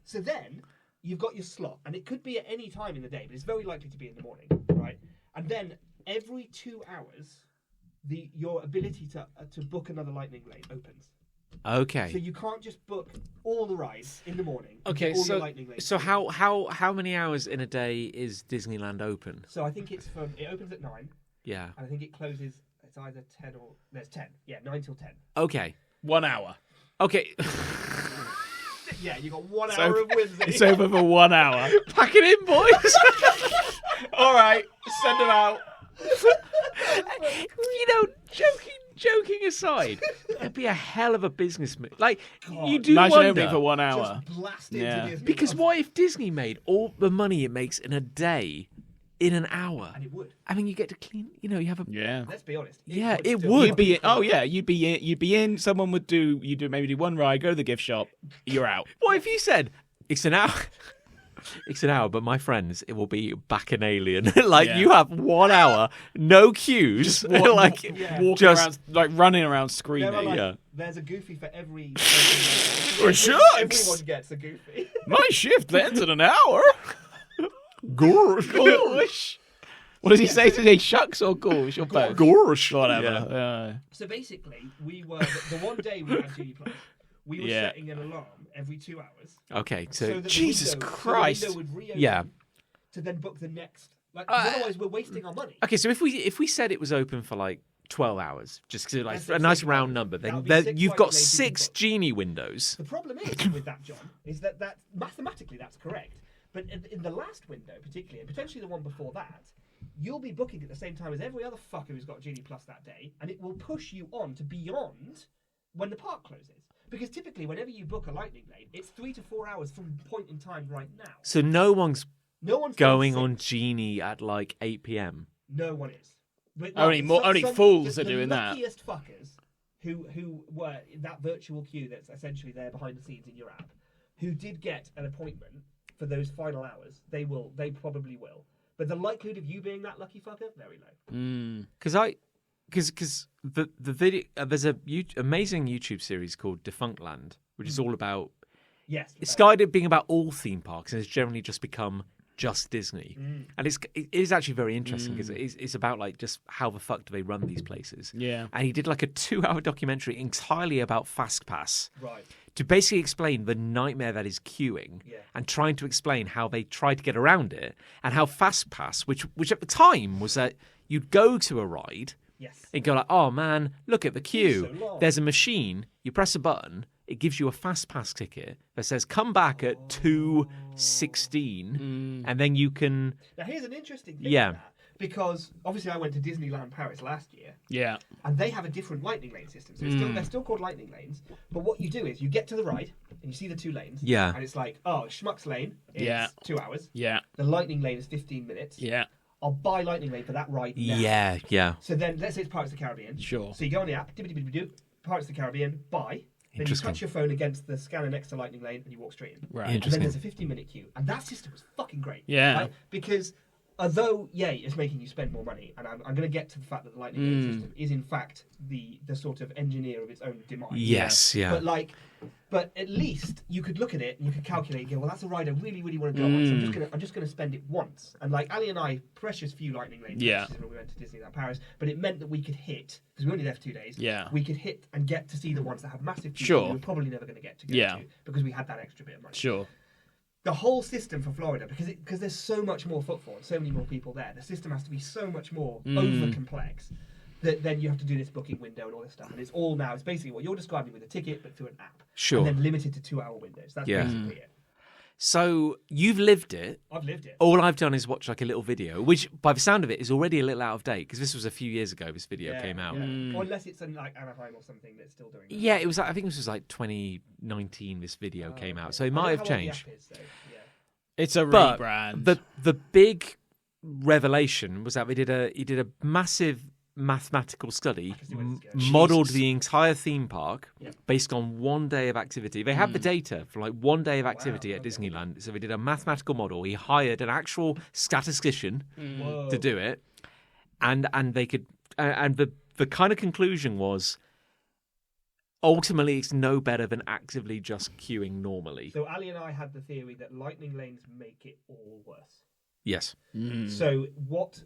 So then you've got your slot, and it could be at any time in the day, but it's very likely to be in the morning, right? And then every 2 hours, your ability to book another Lightning Lane opens. So Okay. you can't just book all the rides in the morning. and Okay. all your So, Lightning Lanes. so how many hours in a day is Disneyland open? So I think it opens at 9, Yeah. and I think it closes. It's either 10 or there's 10. Yeah, 9 till 10. Okay. 1 hour. Okay. Yeah, you got 1 It's hour over- of Wednesday. It's over for 1 hour. Pack it in, boys. All right, send them out. You know, joking aside, it'd be a hell of a business move. Like, you do Imagine wonder. opening for 1 hour. Just blast into Yeah. Disney Because Plus. what if Disney made all the money it makes in a day in an hour? And it would. I mean, you get to clean. You know, you have a. Yeah. Let's be honest. Yeah, it still would. be You'd be in, oh yeah, you'd be in. Someone would maybe do one ride, go to the gift shop, you're out. What if you said it's an hour? It's an hour, but my friends, it will be Bacchanalian. Like Yeah. you have 1 hour, no cues, like Walking just around, like running around screaming. There are, like, yeah. There's a goofy for every. Oh, shucks. Everyone gets a goofy. My shift ends in an hour. Gosh. What does he say today? Shucks or gosh or both? Gosh. Whatever. Yeah. So basically, we were the one day we had Genie Plus. We were Yeah. setting an alarm every 2 hours. Okay, So so that the Jesus window- Christ. So the window would reopen yeah. to then book the next. Like, 'cause otherwise, we're wasting our money. Okay, so if we said it was open for like 12 hours, just to like Let's a say nice 6 round hours. number, That then would be 6 you've white got labels 6 booked. genie windows. The problem is with that, John, is that mathematically that's correct. But in the last window, particularly, and potentially the one before that, you'll be booking at the same time as every other fucker who's got Genie Plus that day, and it will push you on to beyond when the park closes. Because typically, whenever you book a lightning lane, it's 3 to 4 hours from point in time right now. So no one's No one's going done on 6. genie at like 8 p.m. No one is. But Only fools are doing that. The luckiest fuckers who were in that virtual queue that's essentially there behind the scenes in your app, who did get an appointment for those final hours, they probably will. But the likelihood of you being that lucky fucker, very low. Because the video there's a amazing YouTube series called Defunctland, which is all about Yes. it started being about all theme parks and it's generally just become just Disney, and it is actually very interesting because it's about like just how the fuck do they run these places. Yeah. And he did like a 2-hour documentary entirely about FastPass Right. to basically explain the nightmare that is queuing and trying to explain how they tried to get around it and how FastPass, which at the time was that you'd go to a ride Yes. and go like, oh man, look at the queue. so long. There's a machine. You press a button. It gives you a fast pass ticket that says come back at 2:16, and then you can. Now here's an interesting thing. Yeah. With that, because obviously I went to Disneyland Paris last year, Yeah. and they have a different lightning lane system. So they're still called lightning lanes. But what you do is you get to the ride and you see the 2 lanes. Yeah. And it's like, oh, Schmuck's lane is Yeah. 2 hours. Yeah. The lightning lane is 15 minutes. Yeah. I'll buy lightning lane for that ride now. Yeah. So then let's say it's Pirates of the Caribbean. Sure. So you go on the app, dibbidi-dibbidi-doo, Pirates of the Caribbean, buy. Then you Interesting. touch your phone against the scanner next to lightning lane and you walk straight in. Right. And then Interesting. there's a 15-minute queue. And that system was fucking great. Yeah. Right? Because although, it's making you spend more money, and I'm going to get to the fact that the lightning lane system is in fact the sort of engineer of its own demise. Yes. Yeah. But at least you could look at it and you could calculate and go, well, that's a ride I really, really want to go on. So I'm just gonna spend it once. And like Ali and I, precious few lightning lane purchases when we went to Disneyland Paris, but it meant that we could hit, because we only there for 2 days. Yeah. We could hit and get to see the ones that have massive queues Sure. that we were probably never going to get to go Yeah. to because we had that extra bit of money. Sure. The whole system for Florida, because there's so much more footfall and so many more people there, the system has to be so much more over complex that then you have to do this booking window and all this stuff. And it's basically what you're describing with a ticket, but through an app. Sure. And then limited to 2-hour windows. That's basically it. So you've lived it. I've lived it. All I've done is watch like a little video, which by the sound of it is already a little out of date because this was a few years ago. This video came out. Or unless it's in like Anaheim or something that's still doing that. Yeah, it was. I think this was like 2019. This video came out, so it I might don't have know how old the changed. app is, so, yeah. It's a But rebrand. the big revelation was that he did a massive mathematical study, see where this is going. modeled Jesus. the entire theme park Yeah. based on 1 day of activity. They have the data for like 1 day of activity at okay. Disneyland. So they did a mathematical model. He hired an actual statistician Whoa. to do it, and they could and the kind of conclusion was ultimately it's no better than actively just queuing normally. So Ali and I had the theory that lightning lanes make it all worse. Yes. So what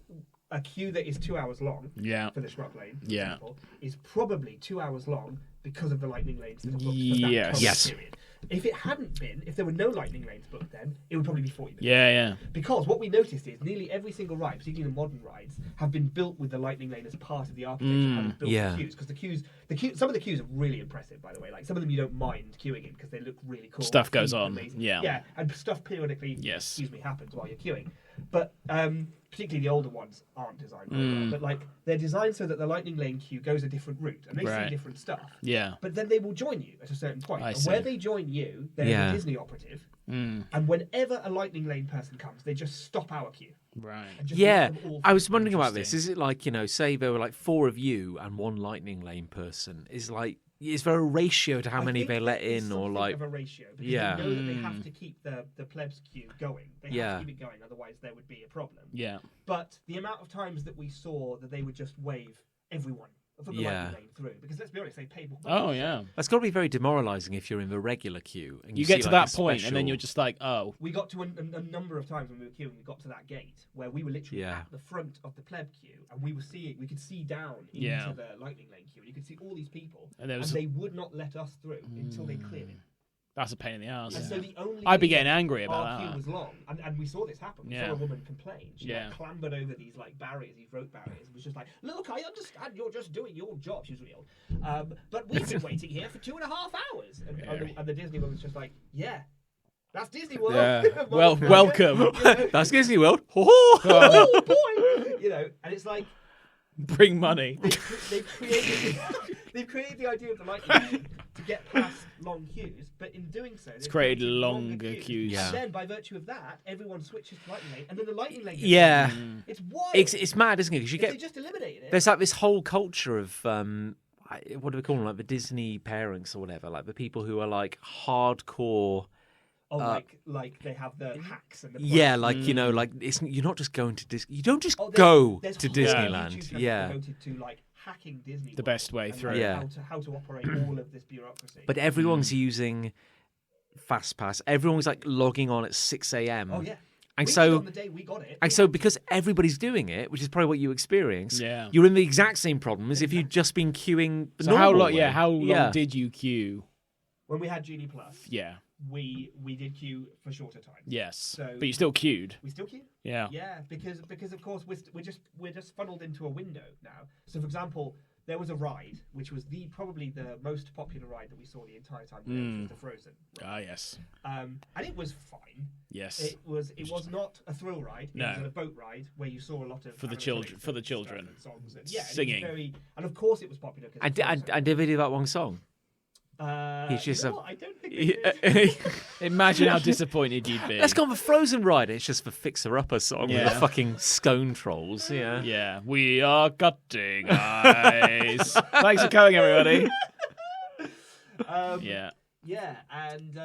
a queue that is 2 hours long Yeah. for the Schmuck lane, for Yeah. example, is probably 2 hours long because of the lightning lanes that are booked for that Yes. current Yes. period. If it hadn't been, if there were no lightning lanes booked then, it would probably be 40 minutes. Yeah. Because what we noticed is nearly every single ride, particularly the modern rides, have been built with the lightning lane as part of the architecture, haven't built yeah. the queues. Because some of the queues are really impressive, by the way. Like some of them you don't mind queuing in because they look really cool. Stuff goes Super on, amazing. yeah. Yeah, and stuff periodically, Yes. happens while you're queuing. But particularly the older ones aren't designed very well. But like they're designed so that the lightning lane queue goes a different route and they Right. see different stuff. Yeah. But then they will join you at a certain point. I And see. where they join you, they're Yeah. a Disney operative. And whenever a lightning lane person comes, they just stop our queue. Right. And just Yeah, make them all I was wondering about this. Interesting. Is it like, say there were like 4 of you and 1 lightning lane person? Is like is there a ratio to how many think they let there is in, or something like? of a ratio, because Yeah. they know that they have to keep the plebs queue going. They Yeah. have to keep it going, otherwise there would be a problem. Yeah. But the amount of times that we saw that they would just wave everyone from the Yeah. lightning lane through, because let's be honest, they paid more. Oh yeah. That's got to be very demoralising if you're in the regular queue and You see, get to like, that a point, and then special- you're just like, oh, We got to a number of times when we were queuing. We got to that gate where we were literally Yeah. at the front of the pleb queue, and we could see down into Yeah. the lightning lane queue, and you could see all these people, And there and was- they would not let us through until they cleared it. that's a pain in the ass. And so the only I'd be reason getting angry our about queue that. was long, and we saw this happen. We Yeah. saw a woman complain. She Yeah. like, clambered over these like barriers, these rope barriers, and was just like, "Look, I understand you're just doing your job." She was really old, but we've been waiting here for 2.5 hours, and the Disney one was just like, "Yeah, that's Disney World." Yeah. Well, Motherfucker. welcome. You know? That's Disney World. Oh boy, you know, and it's like Bring money. they've created the idea of the lightning lane to get past long queues, but in doing so, It's created longer queues. Yeah. And then by virtue of that, everyone switches to lightning lane, and then the lightning lane. Gets Yeah. it's wild. It's mad, isn't it? Because you If they get just eliminated it. there's like this whole culture of what do we call them? Like the Disney parents or whatever, like the people who are like hardcore. Like they have the hacks and the Yeah, like you know, like you're not just going to Disney. You don't just Oh, go there's to whole Disneyland. YouTube channels Yeah, devoted to like hacking Disney. The World best way and, through. like, Yeah. how to operate all of this bureaucracy. but everyone's using FastPass. Everyone's like logging on at 6 a.m. oh yeah, And we so- did on the day we got it. And so, because everybody's doing it, which is probably what you experience, Yeah. you're in the exact same problem as if you'd just been queuing. The So how normal long? way. Yeah. How long Yeah. did you queue? when we had Genie Plus, Yeah. we did queue for shorter time. Yes. So- But you still queued. We still queue. Yeah. Yeah, because of course we're just funneled into a window now. So for example, there was a ride which was probably the most popular ride that we saw the entire time, which was the Frozen. Ah, yes. And it was fine. Yes. It was not a thrill ride. It No. was a boat ride where you saw a lot of For the animatronics children- for the and children. stuff and songs and, yeah, and it was Singing. and of course it was popular. And did they do that one song? He's just you know what? I don't think they did. Imagine how disappointed you'd be. Let's go on the Frozen ride. It's just the Fixer Upper song with Yeah. the fucking scone trolls. Yeah. Yeah, we are cutting ice. Thanks for coming, everybody. Yeah. Yeah, and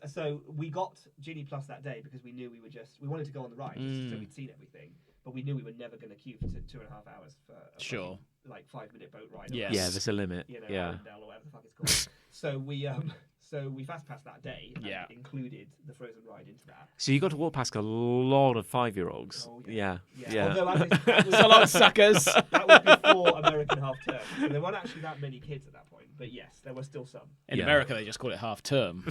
so we got Genie Plus that day because we knew we wanted to go on the ride just so we'd seen everything, but we knew we were never going to queue for 2.5 hours for a Sure. fucking, like 5-minute boat ride. Yes. Yeah, there's a limit. You know, Yeah. Arundel or whatever the fuck it's called. So we fast passed that day and Yeah. included the Frozen ride into that. So you got to walk past a lot of 5-year-olds. Oh, Yeah. yeah. Yeah. Although that was, It's a lot of suckers. that was before American half term, so there weren't actually that many kids at that point. But yes, there were still some. In Yeah. America, they just call it half term.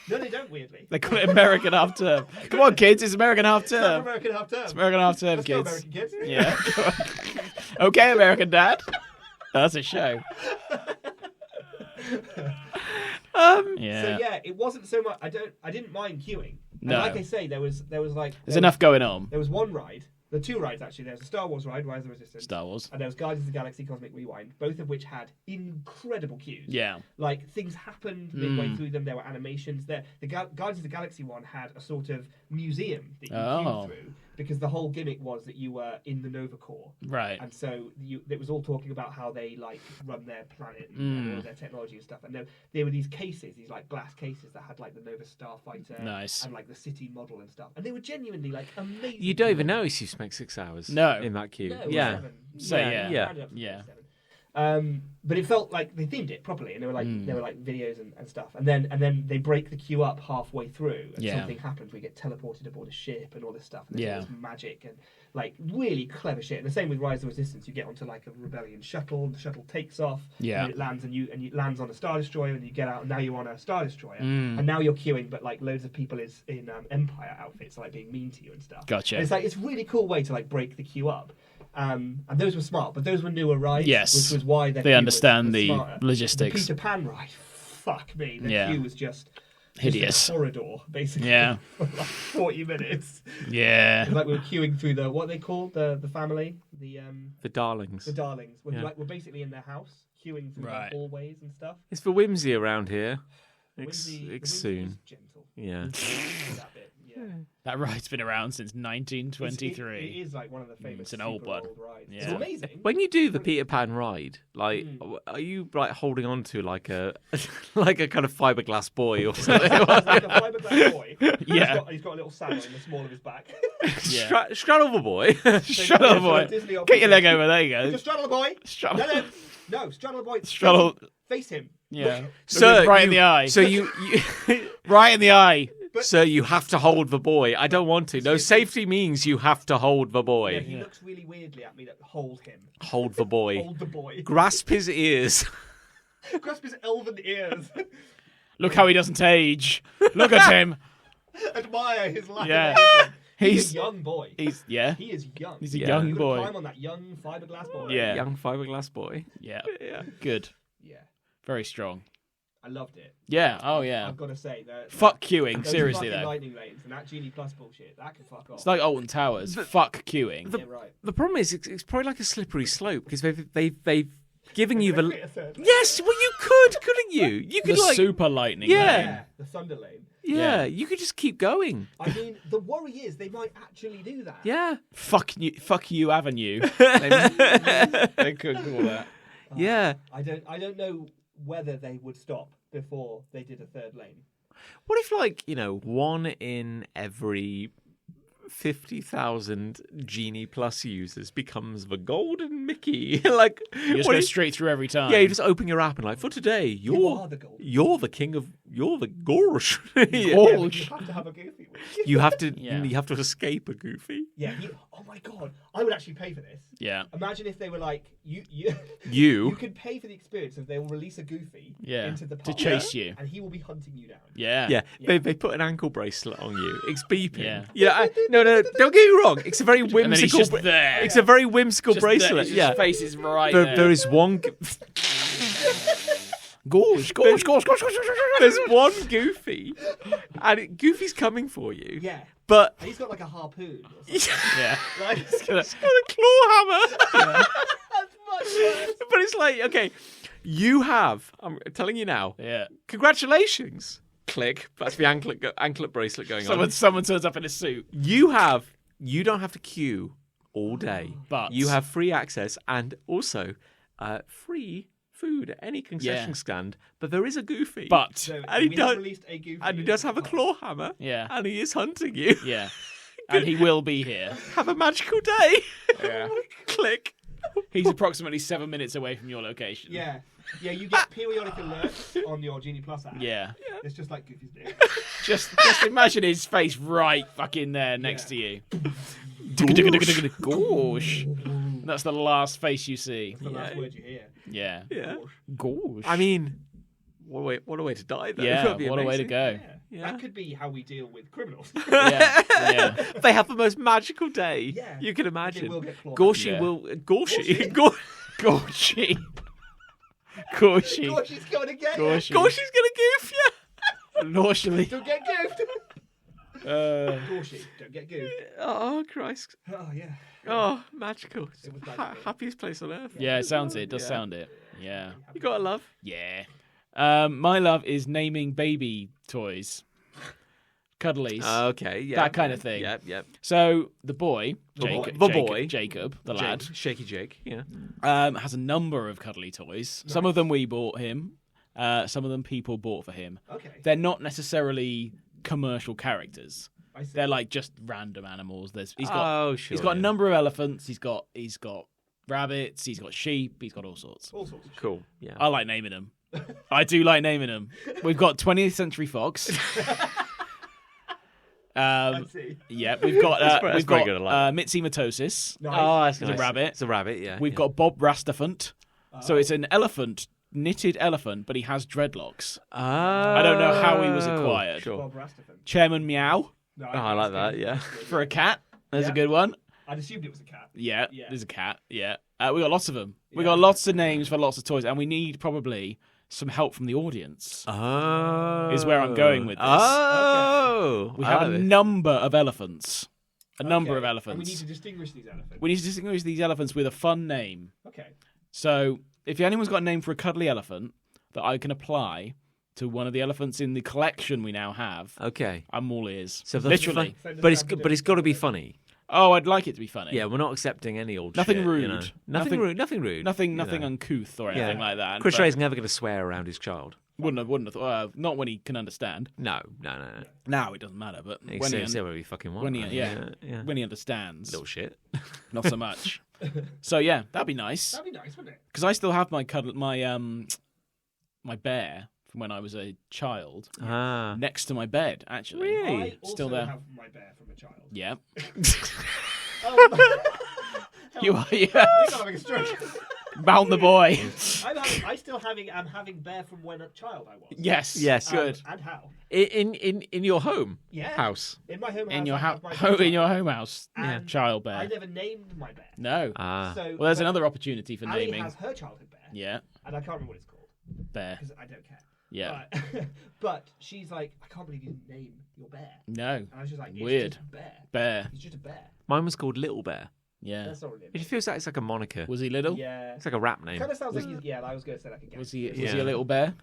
No, they don't. Weirdly, They call it American half term. Come on, kids, it's American half it's not term. American half term. It's American half term, Let's go, kids. American kids. Yeah. Okay, American Dad. That's a show. Yeah. So yeah, it wasn't so much. I didn't mind queuing. And No. like I say, there was like There's enough going on. There was one ride. There were two rides actually. There was a Star Wars ride, Rise of the Resistance. Star Wars. And there was Guardians of the Galaxy Cosmic Rewind, both of which had incredible queues. Yeah. Like things happened midway through them. There were animations there. The Guardians of the Galaxy one had a sort of museum that you Oh. queued through because the whole gimmick was that you were in the Nova Core. Right. And so it was all talking about how they like run their planet and all their technology and stuff. And there were these cases, these like glass cases that had like the Nova Starfighter Nice. and like the city model and stuff. And they were genuinely like amazing. You don't even notice you spent 6 hours No. in that queue. No, it was Yeah. 7. So, yeah. Yeah. rounded up to Yeah. 7. But it felt like they themed it properly, and there were like videos and stuff, and then they break the queue up halfway through, and Yeah. something happens. We get teleported aboard a ship and all this stuff. And there's Yeah. all this magic and like really clever shit. And the same with Rise of the Resistance. You get onto like a rebellion shuttle, and the shuttle takes off. Yeah. And it lands, and you lands on a Star Destroyer, and you get out, and now you're on a Star Destroyer, and now you're queuing, but like loads of people in Empire outfits, like being mean to you and stuff. Gotcha. And it's a really cool way to like break the queue up. And those were smart, but those were newer rides. Yes. Which was why They understand the smarter. logistics. The Peter Pan ride, fuck me. The Yeah. queue was just Hideous. a corridor, basically. Yeah. For like 40 minutes. Yeah. Like we were queuing through what they call the family, the Darlings. darlings. We're, Yeah. we're basically in their house, queuing through Right. the hallways and stuff. It's for whimsy around here. The It's whimsy soon. was gentle. Yeah. That bit, That ride's been around since 1923. It is like one of the famous. It's an old one. Old rides. Yeah. It's amazing. When you do the Peter Pan ride, like, are you like holding on to like a like a kind of fiberglass boy or something? It's like a fiberglass boy. Yeah. He's got a little saddle in the small of his back. Yeah. Straddle the boy. Straddle the boy. Get your leg over. There you go. Just straddle the boy. Straddle. No, straddle the boy. Straddle. Face him. Yeah. So right in the eye. So you Right in the eye. so you have to hold the boy. I don't want to. No, safety means you have to hold the Yeah, boy. he looks really weirdly at me. Hold him. Hold the boy. Hold the boy. Grasp his ears. Grasp his elven ears. Look how he doesn't age. Look at him. Admire his lack Yeah. of aging. He's He's a young boy. He is young. He's a Yeah. young You would boy. climb on that young fiberglass boy. Yeah. Young fiberglass boy. Yeah. Yeah. Good. Yeah. Very strong. I loved it. Yeah. Oh yeah. I've got to say that. Fuck queuing. Those Seriously fucking though. lightning lanes and that Genie Plus bullshit. That can fuck off. It's like Alton Towers. Fuck queuing. yeah, right. The problem is, it's probably like a slippery slope because they've given you the. Create a third lane. Yes, well, you couldn't you? You The could like, super lightning. Yeah. lane. Yeah, the Thunder Lane. yeah, Yeah. you could just keep going. I mean, the worry is they might actually do that. Yeah, Fuck you, Avenue. They could call that. yeah. I don't know whether they would stop before they did a third lane. What if, like, one in every 50,000 Genie Plus users becomes the golden Mickey? Like, You just what go if- straight through every time. Yeah, you just open your app and like, for today, You are the golden. you're the king of, you're the Gorsh. Yeah, Oh, but you have to have a Goofy with you. You have to, Yeah. you have to escape a Goofy. Yeah. Oh my god, I would actually pay for this. Yeah. Imagine if they were like you You could pay for the experience if they will release a Goofy Yeah. into the To park chase you. and he will be hunting you down. Yeah. Yeah, Yeah. They put an ankle bracelet on you. It's beeping. Yeah. No, don't get me wrong. It's a very And then he's whimsical. just there. It's a very whimsical Just there, bracelet. his Yeah, face is right there, there. there is one. Gosh. There's one Goofy, and Goofy's coming for you. Yeah. But And he's got like a harpoon. Or something. Yeah. Like, he's got a claw hammer. that's much worse. But it's like, okay, you have. I'm telling you now. Yeah. Congratulations. Click. That's the anklet bracelet going on. Someone turns up in a suit. You don't have to queue all day. But You have free access and also free food at any concession Yeah. stand. But there is a Goofy. But So And he we does- have released a Goofy. and he does have a claw hammer. Yeah. And he is hunting you. Yeah. And he will be here. Have a magical day. Yeah. Click. He's approximately 7 minutes away from your location. Yeah. Yeah, you get periodic alerts on your Genie Plus app. Yeah. It's just like Goofy's name. Just imagine his face right fucking there next to you. Gosh. That's the last face you see. The last word you hear. Yeah. Yeah. Gosh. I mean, what a way to die, though. yeah, That'd be what a way to amazing. go. Yeah. Yeah. That could be how we deal with criminals. Yeah. Yeah. They have the most magical day Yeah. you can They imagine. will get clawed. Gorshy Yeah. will. Gorshy? Goshy. Goshy. Gosh, he's going to get you. Goshy. Gorshy's gonna goof you. Nauseally. Don't get goofed. Gorshy, don't get goofed. Oh Christ! Oh, yeah. Oh, magical! It was magical. Happiest place on earth. Yeah, it sounds it. It does Yeah. sound it. Yeah. You gotta love. Yeah. My love is naming baby toys. Cuddlies. Okay, yeah, That kind of thing. Yep, yep. So the boy, boy. Jacob, the lad, Shaky Jake. Yeah. has a number of cuddly toys. Some of them we bought him. Some of them people bought for him. Okay. They're not necessarily commercial characters. I see. They're like just random animals. He's got Oh, sure. he's got a yeah. number of elephants. He's got rabbits. He's got sheep. He's got all sorts. All sorts of shit. Cool. Yeah. I like naming them. I do like naming them. We've got 20th Century Fox. I see. Yeah, we've got That's pretty good, I like Mitzi Matosis. Nice. Oh, that's It's a nice. rabbit. It's a rabbit. Yeah. We've yeah. got Bob Rastafant. So it's an elephant, knitted elephant, but he has dreadlocks. Oh, I don't know how he was acquired. Sure. Bob Rastafan. Chairman Meow No, Oh, I like that. Yeah. for a cat. There's a Yeah. good one. I'd assumed it was a cat. Yeah, Yeah. there's a cat. Yeah. We got lots of them. We Yeah. got lots of names for lots of toys, and we need probably some help from the audience. Oh. Is where I'm going with this. Oh. We have a number of elephants. A number Okay. of And we need elephants. to distinguish these elephants. We need to distinguish these elephants with a fun name. Okay. So, if anyone's got a name for a cuddly elephant that I can apply, to one of the elephants in the collection we now have, Okay. I'm all ears. So that's Literally. fun- but it's got to be funny. Oh, I'd like it to be funny. Yeah, we're not accepting any old Nothing shit, rude. you know. Nothing rude. Nothing rude. Nothing you know. uncouth or anything like that. Chris but Ray's never going to swear around his child. wouldn't have. Not when he can understand. No. Now it doesn't matter, but He when say he, whatever you fucking want. when he, man. yeah, when he understands, Little shit. not so much. So yeah, that'd be nice. That'd be nice, wouldn't it? Because I still have my my bear from when I was a child Ah. next to my bed. Actually, Really? I also Still there. have my bear from a child. yeah. Oh, You are, yeah. I think I'm having a stroke. Mount the boy. I'm having bear from when a child I was. Yes. Yes. Good. And how? In your home Yeah. house. In my home house. In your I have my in your home house, And child I bear. never named my bear. No. Ah. So, Well, there's but another opportunity for Ali naming. has her childhood bear. Yeah. And I can't remember what it's called Bear. because I don't care. Yeah. But she's like, I can't believe you didn't name your bear. No. And I was just like, it's Weird. just a bear. Bear. He's just a bear. Mine was called Little Bear. Yeah. That's not really. It feels like it's like a moniker. Was he little? Yeah. It's like a rap name. Kind of sounds like he's. Yeah, I was going to say like a gangster. Was he Yeah. a little bear?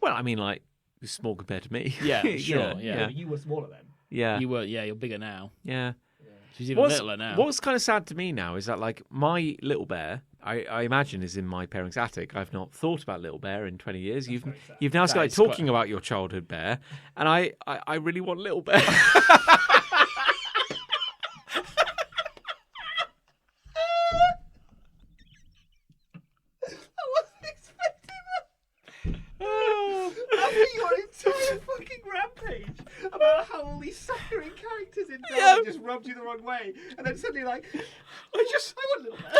Well, I mean, like, he was small compared to me. Yeah, sure, yeah. Yeah, but you were smaller then. Yeah. You were. Yeah. You're bigger now. Yeah. She's even littler now. What's kind of sad to me now is that, like, my little bear, I imagine, is in my parents' attic. I've not thought about little bear in 20 years. You've now started is talking quite- about your childhood bear, and I really want little bear. After your entire fucking rampage about how all these suffering characters in Darwin Yeah. just rubbed you the wrong way, and then suddenly like, I want little bear.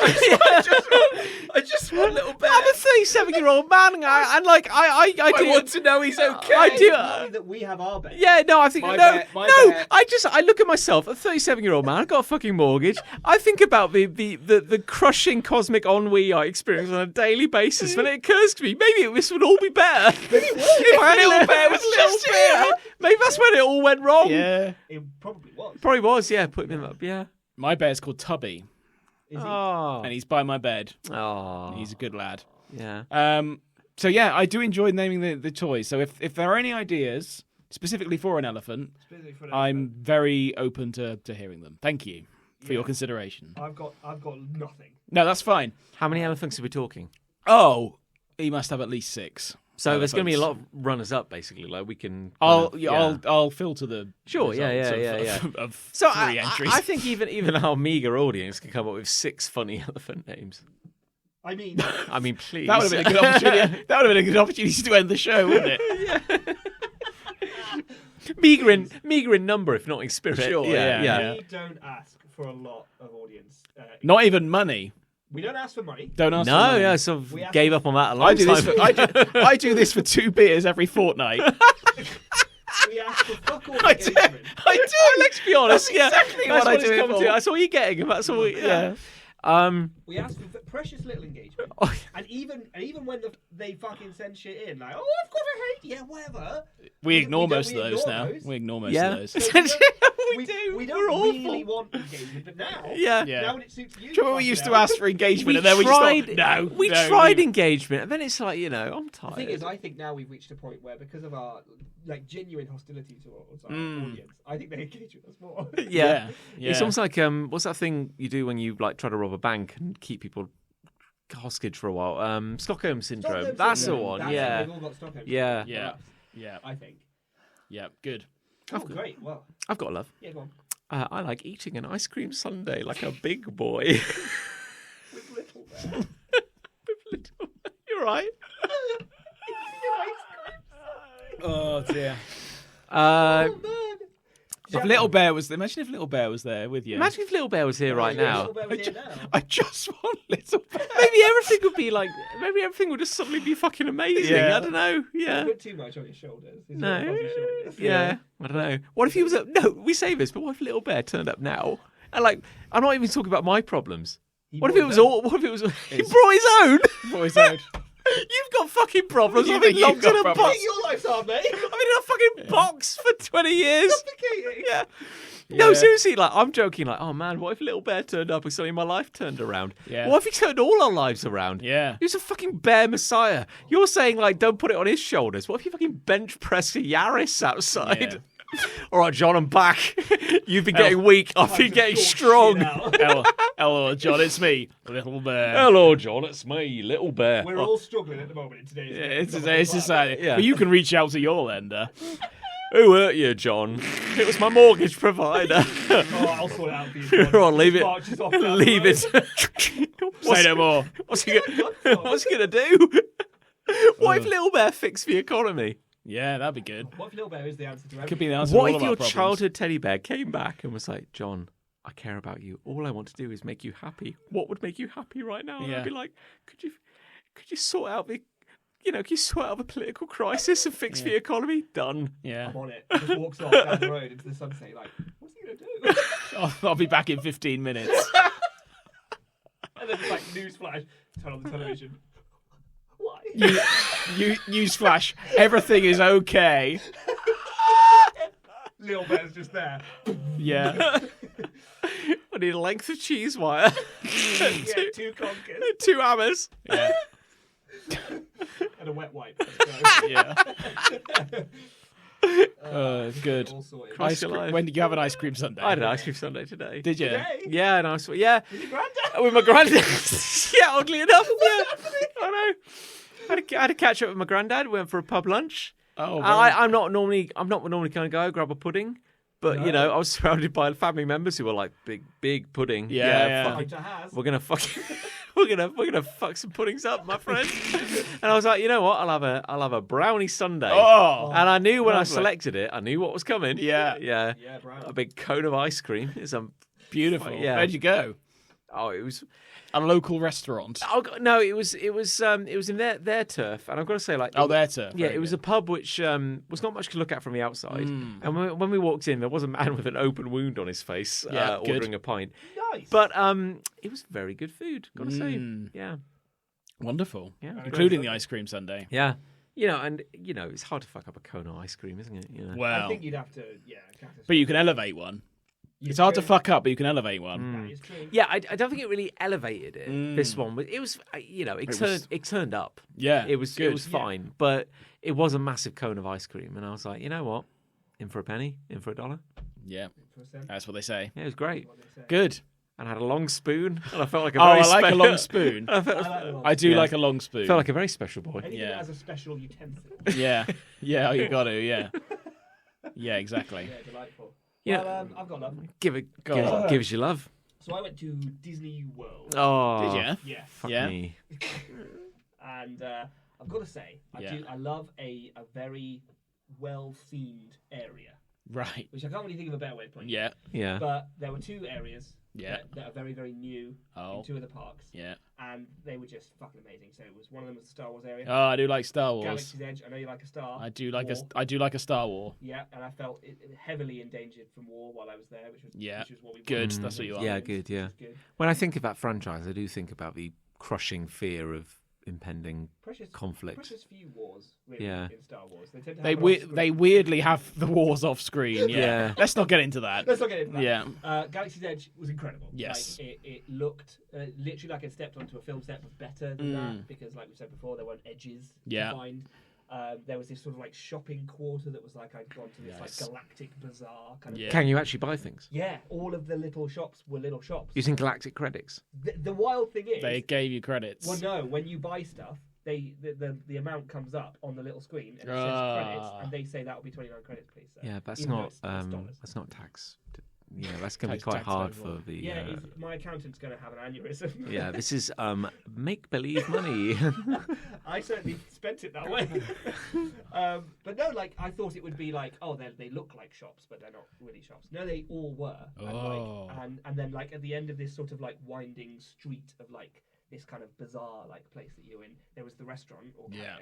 I just want little bear. I'm a 37-year-old man, and I do want to know he's okay. I do. Lucky that we have our bear. Yeah, no, I think My no, bear- my no. bear. I look at myself, a 37-year-old man. I've got a fucking mortgage. I think about the crushing cosmic ennui I experience on a daily basis. When it occurs to me, maybe this would all be better. If my little bear was just here, maybe that's when it all went wrong. Yeah. It probably was. Probably was. Yeah, putting him up. Yeah. My bear's called Tubby, Is he? Oh. and he's by my bed. Oh. He's a good lad. Yeah. So yeah, I do enjoy naming the toys. So if there are any ideas specifically for an elephant, Specifically for an I'm elephant. very open to hearing them. Thank you for your Yeah. consideration. I've got nothing. No, that's fine. How many elephants are we talking? Oh, he must have at least 6. So there's going to be a elephants. lot of runners up, basically. Like we can. I'll filter the Sure, yeah, results yeah. of So 3 entries. I think even our meager audience can come up with 6 funny elephant names. I mean, I mean, please. that would have been a good opportunity. That would have been a good opportunity to end the show, wouldn't it? meager in number, if not in spirit. Sure, yeah. we don't ask for a lot of audience. Not even money. We don't ask for money. Don't ask. for No, money. yeah, so We have gave to- up on that a long I do time this. For, ago. I do this for 2 beers every fortnight. We ask for fuck all I do. engagement. I do. Let's be honest. That's Yeah, exactly that's what I it's do it come for. to. That's all you're getting. That's all. Yeah. We ask for precious little engagement, Oh, and even when they fucking send shit in, like, oh, I've got a hate, yeah, whatever. We ignore don't- most of we those ignore now. those. We ignore most Yeah. of those. So we do. We We're don't awful. really want engagement, but now, Yeah. Yeah. now when it suits you, Do you remember we used to fucking ask for engagement We and then we tried. just thought, no. We no, tried leave. engagement, and then it's like, I'm tired. The thing is, I think now we've reached a point where, because of our like genuine hostility towards our audience, I think they engage with us more. yeah. Yeah. It's almost like what's that thing you do when you like try to rob a bank and keep people hostage for a while? Stockholm syndrome. Stockholm That's the syndrome. one. That's Yeah. it. We've all got Stockholm Yeah. syndrome. Yeah. Perhaps, Yeah. I think. Yeah. Good. Oh, great. Well, I've got a love. yeah, go on. I like eating an ice cream sundae like a big boy. With little bear. You're right. Oh dear. Uh, Oh, man. If Little Bear was, imagine if Little Bear was there with you. imagine if Little Bear was here right now. Little bear was here now. I just want Little Bear. Maybe everything would be like. Maybe everything would just suddenly be fucking amazing. Yeah. I don't know. Yeah. Put too much on your shoulders. It's No. not on your shoulders. Yeah. I don't know. What if he was? No, we say this, but what if Little Bear turned up now? And like, I'm not even talking about my problems. What if it was all? What if it was? He brought his own. Boys out. You've got fucking problems. You I've been think you've locked got in a problems? box. Your life's hard, mate. I've been in a fucking box for 20 years. Suffocate Yeah. No, seriously, like, I'm joking, like, oh man, what if Little Bear turned up and suddenly my life turned around? Yeah. What if he turned all our lives around? Yeah. He was a fucking bear messiah. You're saying, like, don't put it on his shoulders. What if he fucking bench pressed a Yaris outside? All right, John, I'm back. You've been getting weak. I've been getting strong. Hello, John, it's me, Little Bear. Hello, John, it's me, Little Bear. We're all struggling at the moment in today's game. It's society. Yeah. But you can reach out to your lender. Who hurt you, John? It was my mortgage provider. Oh, I'll sort it out for you. Go on, leave it. Marches off down Leave the it. road. Say no more. What's he gonna do? What if Little Bear fixed the economy? Yeah, that'd be good. What if Little Bear is the answer to everything? Could be the answer to What all if of our your problems. childhood teddy bear came back and was like, John, I care about you. All I want to do is make you happy. What would make you happy right now? And I'd be like, could you sort out the, could you sort out the political crisis and fix the economy? Done. Yeah. I'm on it. He just walks off down the road into the sunset. Like, what's he gonna do? I'll be back in 15 minutes. And then it's like newsflash. Turn on the television. Why? Newsflash. Everything is okay. Little Bear's just there. Yeah. I need a length of cheese wire. Yeah, two conkers Two hammers. Yeah. and a wet wipe. Let's go. Yeah. Good. All sorted. Christ alive. When did you have an ice cream sundae? I had an ice cream sundae today. Did you? Today? Yeah, nice one. Yeah. With your granddad? With my granddad. Yeah, oddly enough. Yeah. I know. I had to catch up with my granddad. We went for a pub lunch. Oh, I'm not normally going to go grab a pudding, but No. I was surrounded by family members who were like big pudding. Yeah. fucking- Hunter has. we're gonna fuck some puddings up, my friend. And I was like, you know what? I'll have a brownie sundae. Oh. And I knew when I Lovely. selected it, I knew what was coming. Yeah. Yeah. Yeah, brown. A big cone of ice cream. It's Beautiful. Yeah. Where'd you go? it was. A local restaurant. Oh no, it was in their turf, and I've got to say, like, Their turf. yeah, Very it was good. a pub which was not much to look at from the outside. And when we walked in, there was a man with an open wound on his face, Yeah, good. ordering a pint. Nice. But it was very good food, got to say. Yeah, Wonderful. Yeah. Including the ice cream sundae. yeah. It's hard to fuck up a cone of ice cream, isn't it? I Well, think you'd have to, cactus. but you can elevate one. You It's hard to could. fuck up, but you can elevate one. That is true. Yeah, I don't think it really elevated it. This one, it was, it turned up. Yeah, It was good. fine, but it was a massive cone of ice cream, and I was like, you know what? In for a penny, in for $1. Yeah, 100%. that's what they say. Yeah, it was great. What they say. Good. And I had a long spoon, and I felt like a Oh, very I like a spe- long spoon. I felt, I like the long I do Yeah. like a long spoon. felt like a very special boy. Anything Yeah. that has a special utensil. Yeah, yeah, you got to. Yeah, yeah, exactly. Yeah, delightful. Yeah. Well, I've got love. Give on. us your love. So I went to Disney World. Oh, Did you? Yeah. Fuck Yeah. me. And I've got to say, I love a very well themed area, Right. which I can't really think of a better way of putting it. Yeah. Yeah. But there were two areas Yeah. that are very, very new Oh. in two of the parks. Yeah. And they were just fucking amazing. So it was one of them was the Star Wars area. Oh, I do like Star Wars. Galaxy's Edge. I know you like a Star. I do like War. I do like a Star War. Yeah, and I felt it heavily endangered from war while I was there, which was what we Good, wanted. that's what you are. Yeah, good, yeah. Which is good. When I think of that franchise, I do think about the crushing fear of impending conflict. Precious few wars, really, Yeah. in Star Wars. They tend to They have it off screen. they weirdly have the wars off screen. Yeah. Yeah. Let's not get into that. Let's not get into that. Yeah. Galaxy's Edge was incredible. Yes. Like, it looked literally like it stepped onto a film set, but better than that because, like we said before, there weren't edges Yeah. to find. There was this sort of like shopping quarter that was like I'd gone to this Yes. like galactic bazaar kind of. Yeah. Can you actually buy things Yeah, all of the little shops were little shops. using galactic credits? The wild thing is, They gave you credits. well, no, when you buy stuff, the amount comes up on the little screen and it says credits, and they say that will be 29 credits, please. Sir. Yeah, that's Even though not it's dollars. that's not tax. Yeah, that's going to be Tax- quite tax hard overall. for the. Yeah, my accountant's going to have an aneurysm. Yeah, this is make believe money. I certainly spent it that way. But no, like I thought it would be like, oh, they look like shops, but they're not really shops. No, they all were. Oh. And then like at the end of this sort of like winding street of like this kind of bizarre like place that you're in, there was the restaurant or cafe, Yeah.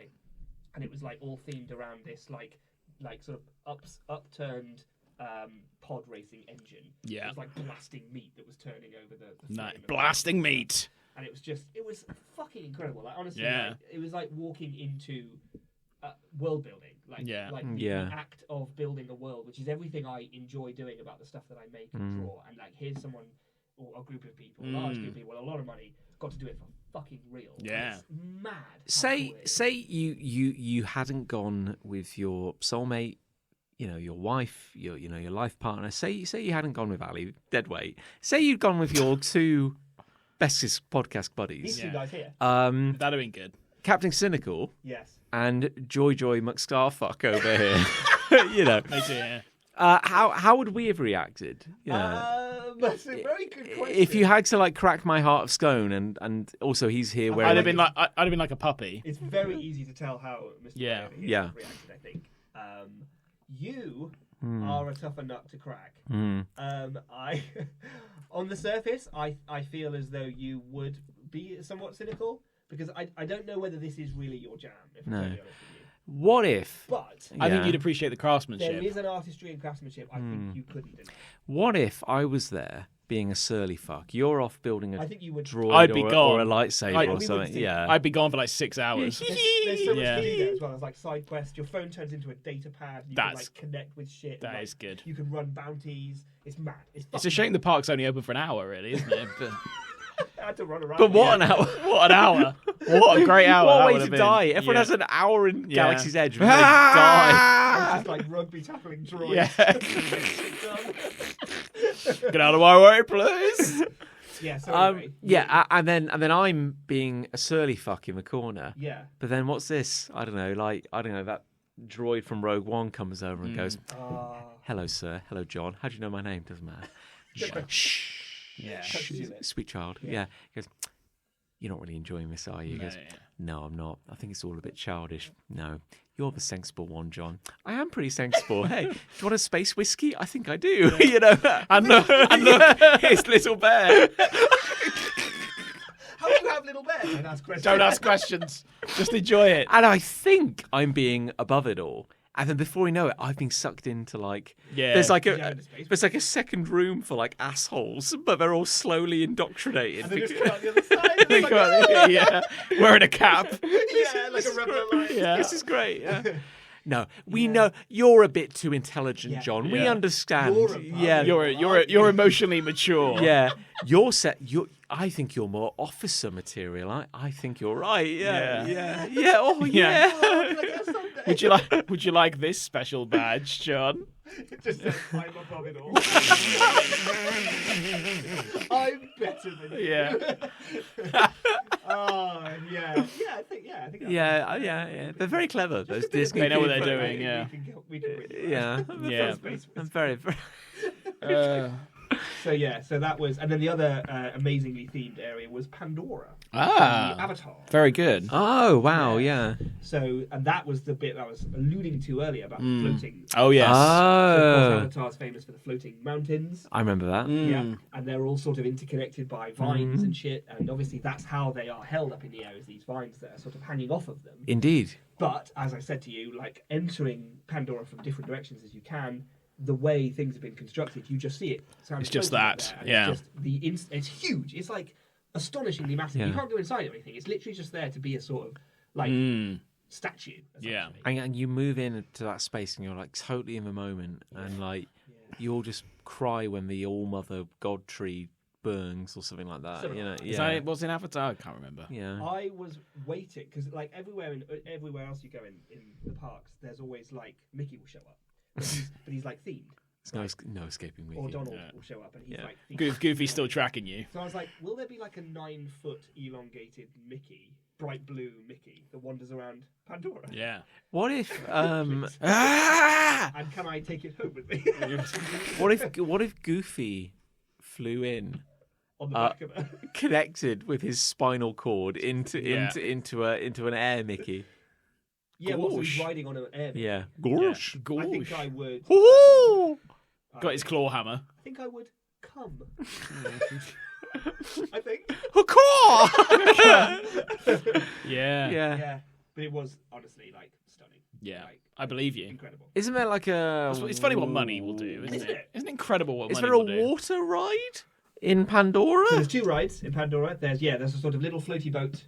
and it was like all themed around this like sort of upturned pod racing engine. Yeah. It was like blasting meat that was turning over the Nice. frame of Blasting meat. and it was fucking incredible. Like honestly, Yeah. like, it was like walking into world building, like the Yeah. act of building a world, which is everything I enjoy doing about the stuff that I make and draw. And like, here's someone or a group of people, a large group of people, with a lot of money, got to do it for fucking real. Yeah. It's mad. how Say cool it is. say you hadn't gone with your soulmate, your wife, your life partner. Say you hadn't gone with Ali, dead weight. Say you'd gone with your two bestest podcast buddies. These two guys here. That'd have been good. Captain Cynical Yes. and Joy McStarfuck over here. Me too, yeah. How would we have reacted? That's a very good question. If you had to crack my heart of stone, and also he's here wearing. I'd have been like a puppy. It's very easy to tell how Mr. Yeah. Ryan Yeah. reacted, I think. You are a tougher nut to crack. I, on the surface, I feel as though you would be somewhat cynical, because I don't know whether this is really your jam, if I'm totally honest with you. What if? But I think Yeah. you'd appreciate the craftsmanship. there is an artistry and craftsmanship I think you couldn't do. What if I was there being a surly fuck? You're off building a I think you would. droid I'd be or, gone. or a lightsaber I- or we would something. see. Yeah. I'd be gone for like 6 hours. There's so much Yeah. to do there as well. There's like side quests. Your phone turns into a data pad. You can That's- connect with shit. that like, is good. You can run bounties. It's mad. It's It's a fucking shame the park's only open for an hour, really, isn't it? But, I had to run around. But what an hour! what an hour! What a great hour! What that a way would to have been. die! Everyone Yeah. has an hour in Yeah. Galaxy's Edge before they die. It's just like rugby tackling droids. Yeah. Get out of my way, please. Yeah. So anyway, And then I'm being a surly fuck in the corner. yeah. But then what's this? I don't know. That droid from Rogue One comes over and goes, "Hello, sir. Hello, John. How do you know my name? Doesn't matter." Shh. Yeah. Touches you there. Sweet child. Yeah. He goes, "You're not really enjoying this, are you?" He goes, yeah. "No, I'm not. I think it's all a bit childish. No, you're the sensible one, John. I am pretty sensible. Hey, do you want a space whiskey? I think I do." And look, here's Little Bear. How do you have little bears? Don't ask questions. Don't ask questions. Just enjoy it. And I think I'm being above it all. And then before we know it, I've been sucked into Yeah. there's like Yeah, the space there's like a second room for like assholes, but they're all slowly indoctrinated. And they just come out the other side. They Like, got it, yeah. Wearing a cap. yeah, like a rebel alliance. Yeah. This is great. Yeah. No, we know you're a bit too intelligent, Yeah. John. We Yeah. understand. You're a yeah, barbie. You're emotionally mature. yeah. I think you're more officer material. I think you're right. Yeah, Yeah. yeah. Oh Yeah. yeah. Oh, like, that's someday. Would you like this special badge, John? It just says, I'm above it all. I'm better than you. Yeah. Oh, yeah. I think that's Yeah. They're very clever. Those Disney. They know what they're people. doing, yeah. We can win. Yeah. Yeah. I'm very, very. So that was, and then the other amazingly themed area was Pandora. The Ah. Avatar. Very good. Oh wow! Yeah. So, and that was the bit that I was alluding to earlier about the floating. Oh, yes. So, of course, Oh, Avatar's famous for the floating mountains. I remember that. Yeah, and they're all sort of interconnected by vines and shit, and obviously that's how they are held up in the air, is these vines that are sort of hanging off of them. Indeed. But as I said to you, like entering Pandora from different directions as you can, the way things have been constructed, you just see it. It's just floating up that, there, and yeah. It's just it's huge. It's like astonishingly massive. Yeah. You can't go inside or anything. It's literally just there to be a sort of like statue. Yeah. essentially. And you move into that space and you're like totally in the moment, and like you all just cry when the All Mother God tree burns or something like that. Something You know, like that. Is yeah, that was in Avatar? I can't remember. yeah. I was waiting because like everywhere else you go in the parks, there's always like Mickey will show up, but he's like themed. There's no escaping with Or you. Donald Yeah. will show up and he's Yeah. like themed. Goofy's still tracking you. So I was like, will there be like a 9-foot elongated Mickey, bright blue Mickey that wanders around Pandora? Yeah. What if Ah! And can I take it home with me what if Goofy flew in, on the back of her? connected with his spinal cord into an air Mickey? Yeah, well, so he's Gorsh. riding on an air. Yeah. Gosh. I think I would. Woohoo! Got his claw hammer. I think I would come. I think. Yeah. Yeah. Yeah, but it was honestly like stunning. Yeah. Like, I believe you. incredible. Isn't there like a? It's funny what money will do, isn't Isn't it? it? Isn't it incredible what Is money there a will do? water ride? in Pandora? So there's 2 rides in Pandora. There's a sort of little floaty boat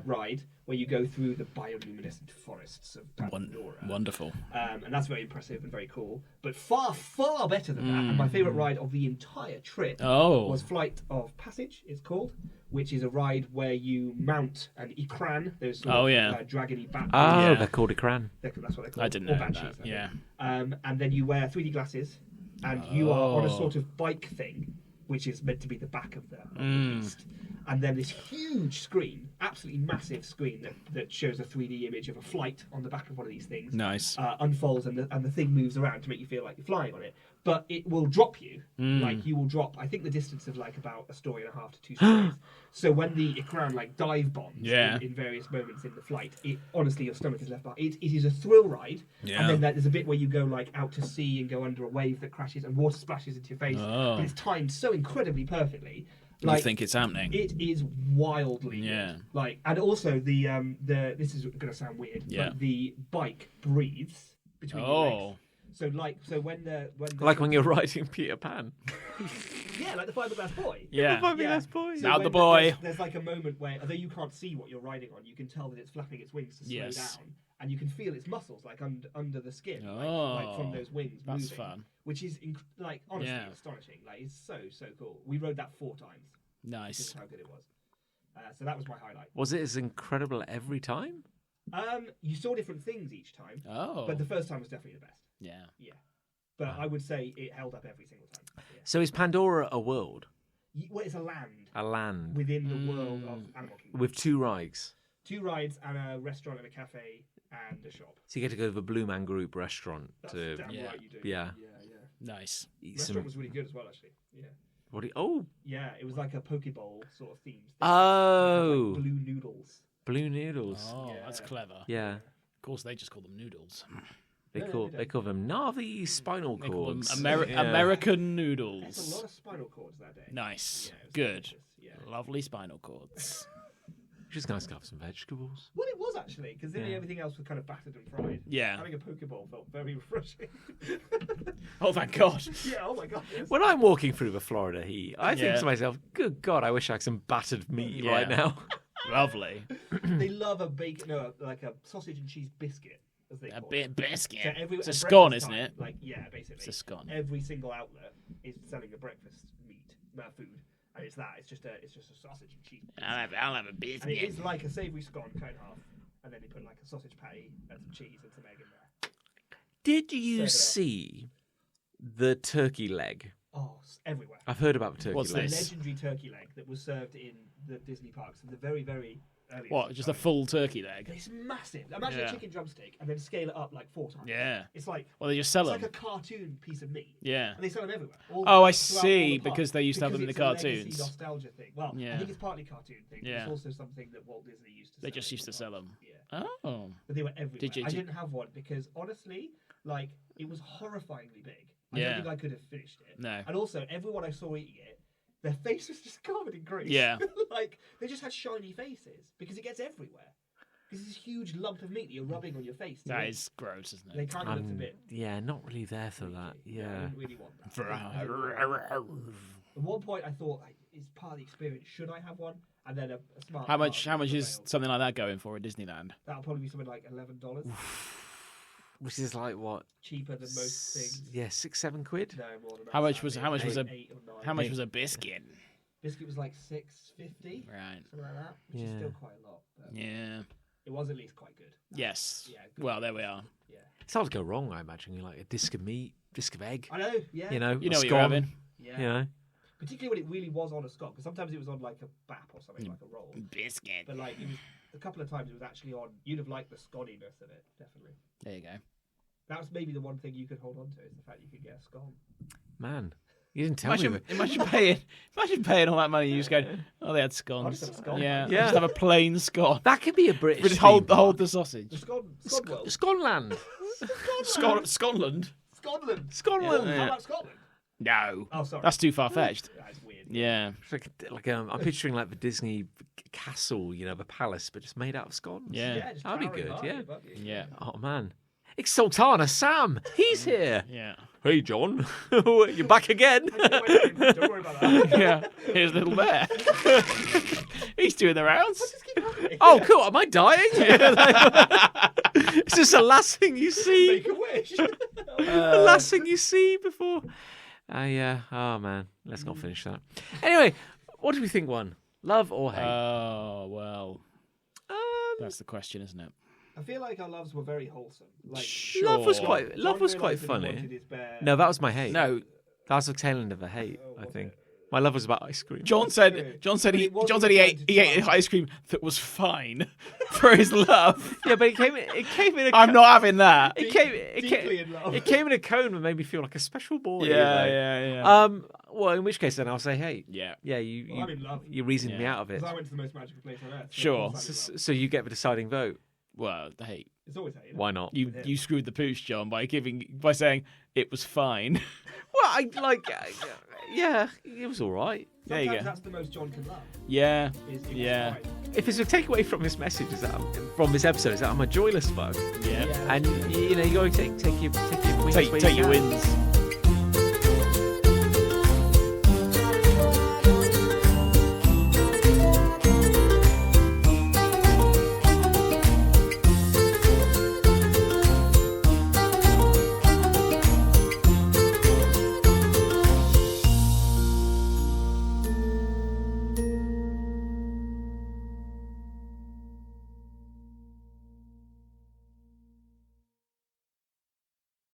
ride where you go through the bioluminescent forests of Pandora. Wonderful. And that's very impressive and very cool. But far, far better than that. And my favourite ride of the entire trip was Flight of Passage, it's called, which is a ride where you mount an ikran, those sort of dragony bat. Oh, they're called Ikran. That's what they're called. I didn't know that. Yeah. And then you wear 3D glasses, and you are on a sort of bike thing, which is meant to be the back of the beast. And then this huge screen, absolutely massive screen that shows a 3D image of a flight on the back of one of these things. Nice. Unfolds and the thing moves around to make you feel like you're flying on it. But it will drop you. Like you will drop, I think the distance of like about 1.5 stories to 2 stories. So when the Ikran like dive bombs in various moments in the flight, honestly your stomach is left behind. It is a thrill ride. Yeah. And then there's a bit where you go like out to sea and go under a wave that crashes and water splashes into your face. But it's timed so incredibly perfectly. Like, you think it's happening? It is wildly good. Like, and also the this is going to sound weird, but the bike breathes between your legs. So when Like when you're riding Peter Pan. Yeah, like the Fiberglass Boy. Yeah. The Fiberglass Boy. So Now the boy. There's like a moment where, although you can't see what you're riding on, you can tell that it's flapping its wings to slow down, and you can feel its muscles like under the skin, like from those wings moving. That's fun. Which is like honestly astonishing. Like it's so cool. We rode that 4 times. Nice. Just how good it was. So that was my highlight. Was it as incredible every time? You saw different things each time. Oh. But the first time was definitely the best. Yeah. Yeah. But I would say it held up every single time. Yeah. So is Pandora a world? Well, it's a land. A land. Within the world of Animal Kingdom. With 2 rides? 2 rides and a restaurant and a cafe and a shop. So you get to go to the Blue Man Group restaurant. That's damn right you do. Yeah. Nice. The restaurant was really good as well, actually. Yeah. Yeah, it was like a Poke Bowl sort of theme. Oh. Like blue noodles. Blue noodles. Oh, that's clever. Yeah. Of course, they just call them noodles. They call them Navi spinal They call them cords. American noodles. There's a lot of spinal cords that day. Nice. Yeah, Good. delicious. Yeah. Lovely spinal cords. Which is nice to have some vegetables. Well, it was actually, because then everything else was kind of battered and fried. Yeah. Having a Poke Bowl felt very refreshing. Oh, thank God. Yeah, oh my God. Yes. When I'm walking through the Florida heat, I think to myself, good God, I wish I had some battered meat right now. Lovely. They love a like a sausage and cheese biscuit, as they call it. Biscuit. So It's a at scone, breakfast isn't time, it? Like, yeah, basically. It's a scone. Every single outlet is selling a breakfast food. And it's that. It's just a sausage and cheese. I'll have a biscuit. And it is like a savoury scone cut in half, and then they put like a sausage patty and some cheese and some egg in there. Did you see the turkey leg? Oh, everywhere. I've heard about the turkey What's leg. this? A legendary turkey leg that was served in the Disney parks in the very, very early. What? Just a full turkey leg? It's massive. Imagine a chicken drumstick and then scale it up like 4 times. Yeah. It's like Well, they just sell it's them. like a cartoon piece of meat. Yeah. And they sell them everywhere. Oh, I throughout see, all the parks, because they used to have them in the because it's a cartoons. legacy nostalgia thing. Well, Yeah. I think it's partly cartoon thing. But Yeah. it's also something that Walt Disney used to. They sell just in used to the sell parks. them. Yeah. Oh. But they were everywhere. Did you- I didn't have one because honestly, like it was horrifyingly big. I Yeah. don't think I could have finished it. No. And also, everyone I saw eating it, their face was just covered in grease. Yeah. Like they just had shiny faces because it gets everywhere. Because it's this huge lump of meat that you're rubbing on your face. That is gross, isn't They it? kind of looked a bit. not really there for that. I Yeah. didn't really want that. At one point, I thought, like, it's part of the experience. Should I have one? And then a smart. How much part is prevailed. something like that going for at Disneyland? That'll probably be something like $11. Which is like what? Cheaper than most things. Yeah, 6-7 quid. No, more than that. How much was sadly. a 8 or 9. how much was a biscuit? Biscuit was like $6.50, Right. something like that, which is still quite a lot. But Yeah. it was at least quite good. Yes. Yeah. good. Well, there we are. Yeah. It's hard to go wrong, I imagine. You like a disc of meat, disc of egg. I know. Yeah. You know You a know what you're scone, having. Yeah. You know. Particularly when it really was on a scone, because sometimes it was on like a bap or something, like a roll. Biscuit. But like it was a couple of times it was actually on. You'd have liked the sconiness of it, definitely. There you go. That was maybe the one thing you could hold on to is the fact you could get a scone. Man, you didn't tell me. Imagine paying all that money. You just go, oh, they had scones. just have a scone. Yeah. Yeah. Just have a plain scone. That could be a British. Just theme park. hold the sausage. The scone world. Sconland. Scotland. Scotland. Scotland. How about Scotland? No. Oh, sorry. That's too far fetched. That's weird. Yeah. It's like I'm picturing like the Disney castle, you know, the palace, but just made out of scones. Yeah. Just That'd be towering good, high yeah. above you. Yeah. Oh man, It's Sultana Sam. He's here. Yeah. Hey, John. You're back again. Don't worry about that. Yeah. Here's little bear. He's doing the rounds. Just keep happening. Oh, cool. Am I dying? It's just the last thing you see. Make a wish. The last thing you see before. Oh, man. Let's not finish that. Anyway, what do we think won? Love or hate? Oh, well. That's the question, isn't it? I feel like our loves were very wholesome. Like, Sure. Love was quite John realised that he funny. wanted his bear. No, that was my hate. No, That was the tail end of a hate, I think. My love was about ice cream. John said he It wasn't ate trying to ice cream that was fine for his love. Yeah, but it came in a I'm not having that. Deeply in love. It came in a cone and made me feel like a special boy. Yeah. Well, in which case then I'll say hate. Yeah. Yeah, Well, I'm in love. you reasoned me Yeah. out of it. Because I went to the most magical place on earth. So Sure. of course I'm in love. So you get the deciding vote. Well, the hate. It's always hate. Why not? You screwed the pooch, John, by saying it was fine. Well, yeah, it was all right. There you Sometimes go. that's the most John can love. Yeah. Is it was Yeah. fine. If it's a takeaway from this message, from this episode, is that I'm a joyless bug, Yeah. and you know you got to take your wins. where you Take your can. wins.